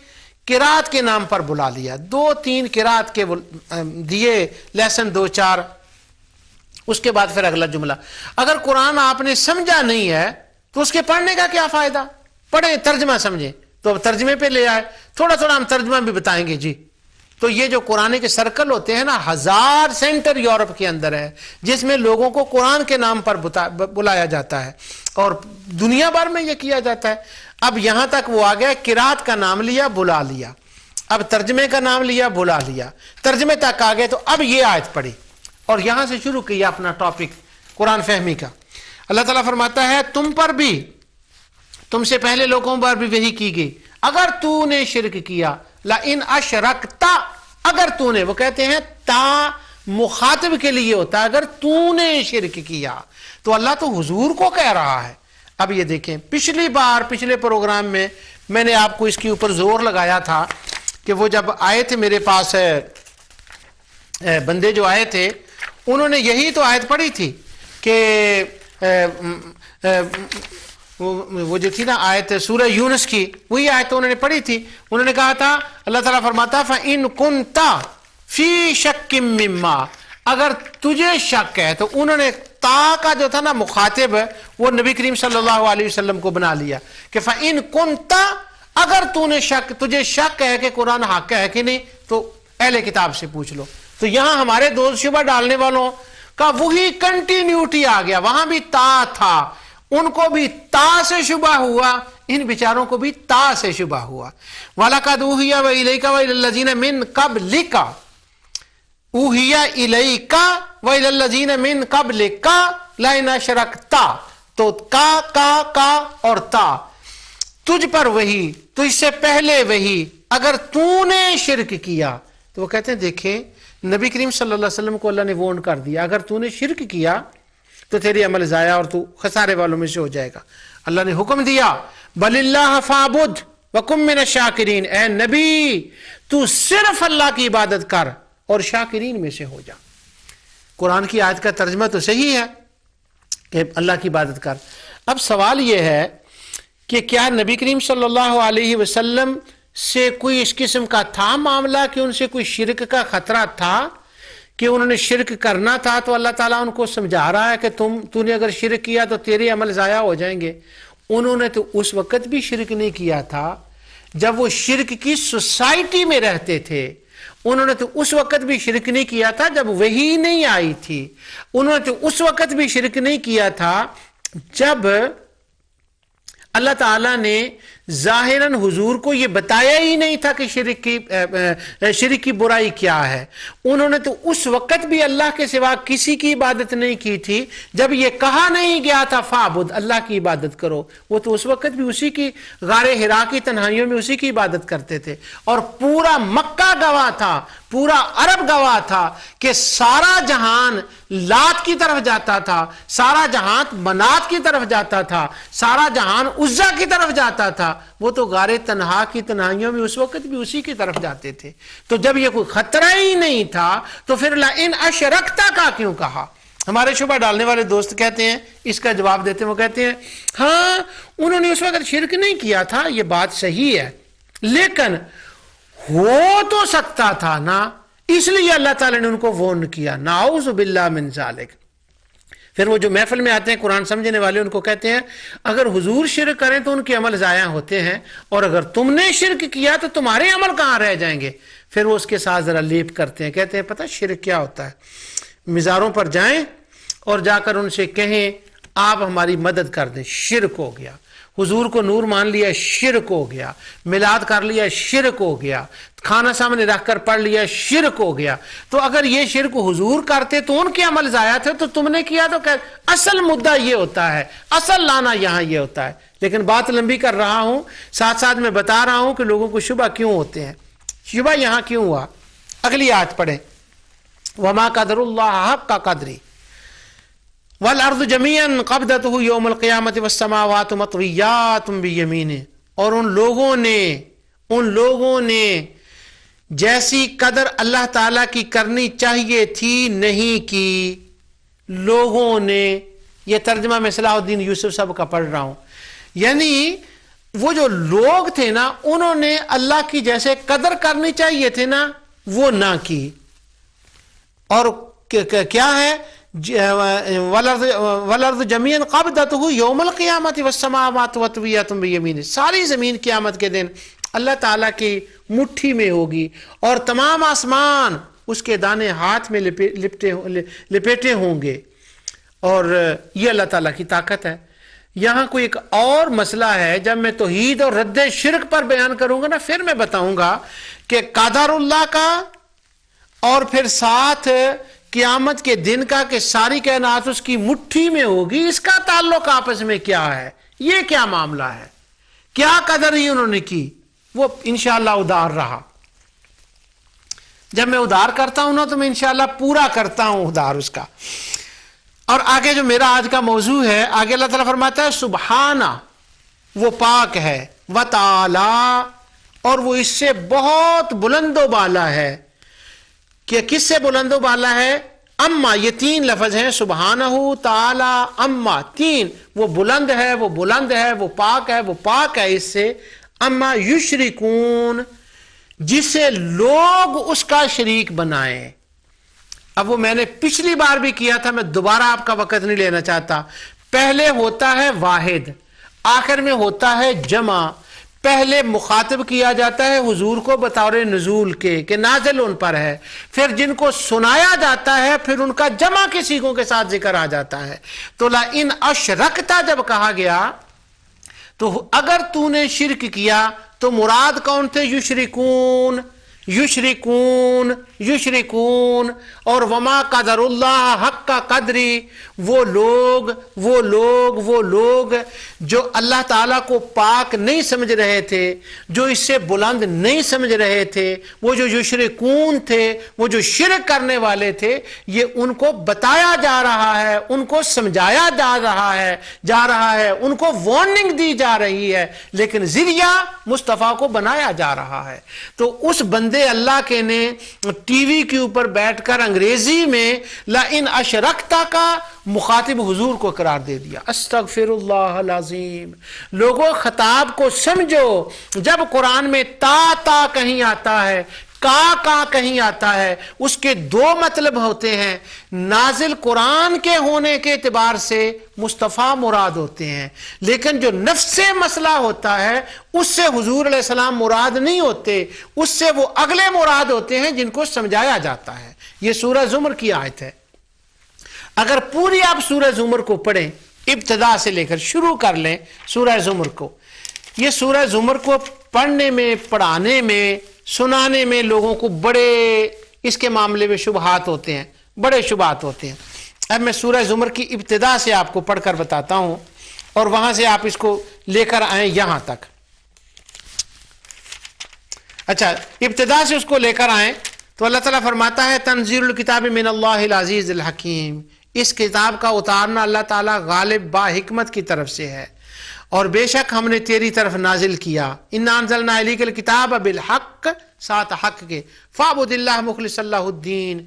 قرات کے نام پر بلا لیا، 2-3 قرات کے دیے لیسن 2-4، اس کے بعد پھر اگلا جملہ۔ اگر قرآن آپ نے سمجھا نہیں ہے تو اس کے پڑھنے کا کیا فائدہ؟ پڑھیں، ترجمہ سمجھیں، تو اب ترجمے پہ لے آئے، تھوڑا تھوڑا ہم ترجمہ بھی بتائیں گے جی۔ تو یہ جو قرآن کے سرکل ہوتے ہیں نا، 1000 سینٹر یورپ کے اندر ہے جس میں لوگوں کو قرآن کے نام پر بلایا جاتا ہے، اور دنیا بھر میں یہ کیا جاتا ہے۔ اب یہاں تک وہ آ گیا، قرات کا نام لیا، بلا لیا، اب ترجمے کا نام لیا، بلا لیا، ترجمے تک آ گئے، تو اب یہ آیت پڑھی اور یہاں سے شروع کیا اپنا ٹاپک قرآن فہمی کا۔ اللہ تعالیٰ فرماتا ہے تم پر بھی، تم سے پہلے لوگوں پر بھی وحی کی گئی، اگر تو نے شرک کیا، لئن اشرکت، اگر تو نے، وہ کہتے ہیں تا مخاطب کے لیے ہوتا ہے، اگر تو نے شرک کیا، تو اللہ تو حضور کو کہہ رہا ہے۔ اب یہ دیکھیں، پچھلے پروگرام میں میں نے آپ کو اس کے اوپر زور لگایا تھا کہ وہ جب آئے تھے میرے پاس بندے جو آئے تھے، انہوں نے یہی تو آیت پڑھی تھی کہ وہ جو تھی نا آیت سورہ یونس کی، وہی آیت انہوں نے پڑھی تھی۔ انہوں نے کہا تھا، اللہ تعالیٰ فرماتا فَإِن كُنْتَ فِي شَكٍّ مِّمَّا، اگر تجھے شک ہے، تو انہوں نے تا کا جو تھا نا مخاطب، وہ نبی کریم صلی اللہ علیہ وسلم کو بنا لیا کہ فَإِن كُنْتَ، اگر تو نے شک، تجھے شک ہے کہ قرآن حق ہے کہ نہیں، تو اہل کتاب سے پوچھ لو۔ تو یہاں ہمارے دوست شبہ ڈالنے والوں کا وہی کنٹینیوٹی آ گیا، وہاں بھی تا تھا، ان کو بھی تا سے شبہ ہوا، ان بیچاروں کو بھی تا سے شبہ ہوا۔ وَلَقَدْ أُوحِيَ وَإِلَيْكَ وَإِلَى الَّذِينَ مِن قَبْلِكَ، أُوحِيَ إِلَيْكَ وَإِلَى الَّذِينَ مِن قَبْلِكَ لَئِنْ أَشْرَكْتَ، تو کا اور تا، تجھ پر وہی، تجھ سے پہلے وہی، اگر تو نے شرک کیا۔ تو وہ کہتے ہیں دیکھیں، نبی کریم صلی اللہ علیہ وسلم کو اللہ نے وارن کر دیا، اگر تو نے شرک کیا تو تیری عمل ضائع اور تو خسارے والوں میں سے ہو جائے گا۔ اللہ نے حکم دیا بل اللہ فاعبد وکن من الشاکرین، اے نبی تو صرف اللہ کی عبادت کر اور شاکرین میں سے ہو جا۔ قرآن کی آیت کا ترجمہ تو صحیح ہے کہ اللہ کی عبادت کر۔ اب سوال یہ ہے کہ کیا نبی کریم صلی اللہ علیہ وسلم سے کوئی اس قسم کا تھا معاملہ کہ ان سے کوئی شرک کا خطرہ تھا کہ انہوں نے شرک کرنا تھا، تو اللہ تعالیٰ ان کو سمجھا رہا ہے کہ تو نے اگر شرک کیا تو تیرے عمل ضائع ہو جائیں گے۔ انہوں نے تو اس وقت بھی شرک نہیں کیا تھا جب وہ شرک کی سوسائٹی میں رہتے تھے، انہوں نے تو اس وقت بھی شرک نہیں کیا تھا جب وحی نہیں آئی تھی، انہوں نے تو اس وقت بھی شرک نہیں کیا تھا جب اللہ تعالیٰ نے ظاہراً حضور کو یہ بتایا ہی نہیں تھا کہ شرک کی برائی کیا ہے. انہوں نے تو اس وقت بھی اللہ کے سوا کسی کی عبادت نہیں کی تھی جب یہ کہا نہیں گیا تھا فعبد، اللہ کی عبادت کرو. وہ تو اس وقت بھی اسی کی غار حرا کی تنہائیوں میں اسی کی عبادت کرتے تھے. اور پورا مکہ گواہ تھا، پورا عرب گواہ تھا کہ سارا جہان لات کی طرف جاتا تھا، سارا جہان منات کی طرف جاتا تھا، سارا جہان عزا کی طرف جاتا تھا. وہ تو غار تنہا کی تنہائیوں میں اس وقت بھی اسی کی طرف جاتے تھے. تو جب یہ کوئی خطرہ ہی نہیں تھا تو پھر لئن اشرکتا کا کیوں کہا؟ ہمارے شبہ ڈالنے والے دوست کہتے ہیں، اس کا جواب دیتے ہیں، وہ کہتے ہیں ہاں انہوں نے اس وقت شرک نہیں کیا تھا، یہ بات صحیح ہے، لیکن ہو تو سکتا تھا نا، اس لیے اللہ تعالیٰ نے ان کو وارن کیا. نعوذ باللہ من ذالک. پھر وہ جو محفل میں آتے ہیں قرآن سمجھنے والے، ان کو کہتے ہیں اگر حضور شرک کریں تو ان کے عمل ضائع ہوتے ہیں، اور اگر تم نے شرک کیا تو تمہارے عمل کہاں رہ جائیں گے. پھر وہ اس کے ساتھ ذرا لیپ کرتے ہیں، کہتے ہیں پتہ شرک کیا ہوتا ہے؟ مزاروں پر جائیں اور جا کر ان سے کہیں آپ ہماری مدد کر دیں، شرک ہو گیا. حضور کو نور مان لیا، شرک ہو گیا. میلاد کر لیا، شرک ہو گیا. کھانا سامنے رکھ کر پڑھ لیا، شرک ہو گیا. تو اگر یہ شرک حضور کرتے تو ان کے عمل ضائع تھے، تو تم نے کیا تو اصل مدعا یہ ہوتا ہے، اصل لانا یہاں یہ ہوتا ہے. لیکن بات لمبی کر رہا ہوں، ساتھ ساتھ میں بتا رہا ہوں کہ لوگوں کو شبہ کیوں ہوتے ہیں. شبہ یہاں کیوں ہوا؟ اگلی آیت پڑھیں، وما قدر اللہ حق کا قدری والارض جميعا قبضته یوم القیامت والسماوات مطویات بیمینہ. اور ان لوگوں نے جیسی قدر اللہ تعالیٰ کی کرنی چاہیے تھی نہیں کی. لوگوں نے، یہ ترجمہ میں صلاح الدین یوسف صاحب کا پڑھ رہا ہوں، یعنی وہ جو لوگ تھے نا، انہوں نے اللہ کی جیسے قدر کرنی چاہیے تھے نا، وہ نہ کی. اور کیا ہے؟ والارض جميعا قبضته یوم القیامت والسماوات مطویات بیمینہ. ساری زمین قیامت کے دن اللہ تعالیٰ کی مٹھی میں ہوگی، اور تمام آسمان اس کے دانے ہاتھ میں لپیٹے ہوں گے. اور یہ اللہ تعالیٰ کی طاقت ہے. یہاں کوئی ایک اور مسئلہ ہے، جب میں توحید اور رد شرک پر بیان کروں گا نا، پھر میں بتاؤں گا کہ قدر اللہ کا اور پھر ساتھ قیامت کے دن کا کہ ساری کائنات اس کی مٹھی میں ہوگی، اس کا تعلق آپس میں کیا ہے؟ یہ کیا معاملہ ہے؟ کیا قدر ہی انہوں نے کی؟ وہ انشاءاللہ ادھار رہا. جب میں ادھار کرتا ہوں نا تو میں انشاءاللہ پورا کرتا ہوں ادھار اس کا. اور آگے جو میرا آج کا موضوع ہے، آگے اللہ تعالیٰ فرماتا ہے سبحانہ، وہ پاک ہے، وتعالی، اور وہ اس سے بہت بلند و بالا ہے. کہ کس سے بلند و بالا ہے؟ اما، یہ تین لفظ ہیں، سبحانہ، تعالی، اما، تین. وہ بلند ہے، وہ بلند ہے، وہ پاک ہے، وہ پاک ہے اس سے. اما یشرکون، جسے لوگ اس کا شریک بنائیں. اب وہ میں نے پچھلی بار بھی کیا تھا، میں دوبارہ آپ کا وقت نہیں لینا چاہتا. پہلے ہوتا ہے واحد، آخر میں ہوتا ہے جمع. پہلے مخاطب کیا جاتا ہے حضور کو بطور نزول کے کہ نازل ان پر ہے، پھر جن کو سنایا جاتا ہے پھر ان کا جمع کے صیغوں کے ساتھ ذکر آ جاتا ہے. تو لئن اشرکتا جب کہا گیا تو اگر تو نے شرک کیا تو مراد کون تھے؟ یشرکون، یشرکون، یشرکون. اور وما قدر اللہ حق کا قدری، وہ لوگ جو اللہ تعالیٰ کو پاک نہیں سمجھ رہے تھے، جو اس سے بلند نہیں سمجھ رہے تھے، وہ جو یشرکون تھے، وہ جو شرک کرنے والے تھے، یہ ان کو بتایا جا رہا ہے، ان کو سمجھایا جا رہا ہے، ان کو وارننگ دی جا رہی ہے، لیکن ذریعہ مصطفیٰ کو بنایا جا رہا ہے. تو اس بندے اللہ کے نے ٹی وی کے اوپر بیٹھ کر انگریزی میں لئن اشرکتا کا مخاطب حضور کو قرار دے دیا. استغفر اللہ العظیم. لوگوں خطاب کو سمجھو. جب قرآن میں تا کہیں آتا ہے، کا کہیں آتا ہے، اس کے دو مطلب ہوتے ہیں. نازل قرآن کے ہونے کے اعتبار سے مصطفیٰ مراد ہوتے ہیں، لیکن جو نفس مسئلہ ہوتا ہے اس سے حضور علیہ السلام مراد نہیں ہوتے، اس سے وہ اگلے مراد ہوتے ہیں جن کو سمجھایا جاتا ہے. یہ سورہ زمر کی آیت ہے. اگر پوری آپ سورہ زمر کو پڑھیں، ابتدا سے لے کر شروع کر لیں سورہ زمر کو، یہ سورہ زمر کو پڑھنے میں، پڑھانے میں، سنانے میں لوگوں کو بڑے اس کے معاملے میں شبہات ہوتے ہیں، بڑے شبہات ہوتے ہیں۔ اب میں سورہ زمر کی ابتدا سے آپ کو پڑھ کر بتاتا ہوں اور وہاں سے آپ اس کو لے کر آئیں یہاں تک۔ اچھا، ابتدا سے اس کو لے کر آئیں تو اللہ تعالیٰ فرماتا ہے تنزیل الکتاب من اللہ العزیز الحکیم، اس کتاب کا اتارنا اللہ تعالیٰ غالب با حکمت کی طرف سے ہے، اور بے شک ہم نے تیری طرف نازل کیا، انا انزلنا الیک الکتاب بالحق، ساتھ حق کے، فاعبد اللہ مخلص اللہ الدین،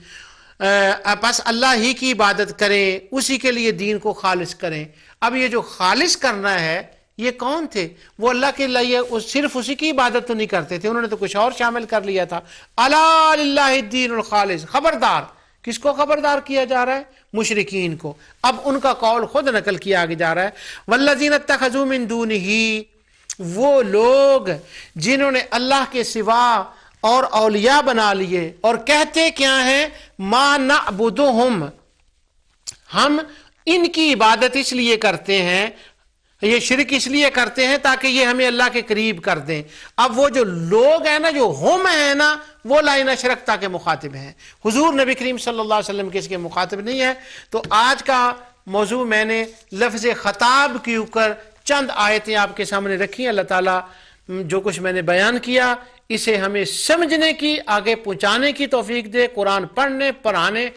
بس اللہ ہی کی عبادت کریں، اسی کے لیے دین کو خالص کریں۔ اب یہ جو خالص کرنا ہے یہ کون تھے؟ وہ اللہ کے لیے صرف اسی کی عبادت تو نہیں کرتے تھے، انہوں نے تو کچھ اور شامل کر لیا تھا۔ الا للہ الدین الخالص، خبردار، کس کو خبردار کیا جا رہا ہے؟ مشرکین کو۔ اب ان کا قول خود نقل کیا جا رہا ہے، والذین اتخذوا من دونہ، وہ لوگ جنہوں نے اللہ کے سوا اور اولیاء بنا لیے اور کہتے کیا ہیں، ما نعبدہم، ہم ان کی عبادت اس لیے کرتے ہیں، یہ شرک اس لیے کرتے ہیں تاکہ یہ ہمیں اللہ کے قریب کر دیں۔ اب وہ جو لوگ ہیں نا، جو ہم ہیں نا، وہ لئن اشرکتا کے مخاطب ہیں، حضور نبی کریم صلی اللہ علیہ وسلم کے اس کے مخاطب نہیں ہے۔ تو آج کا موضوع میں نے لفظ خطاب کے اوپر چند آیتیں آپ کے سامنے رکھی۔ اللہ تعالیٰ جو کچھ میں نے بیان کیا اسے ہمیں سمجھنے کی، آگے پہنچانے کی توفیق دے، قرآن پڑھنے، پڑھانے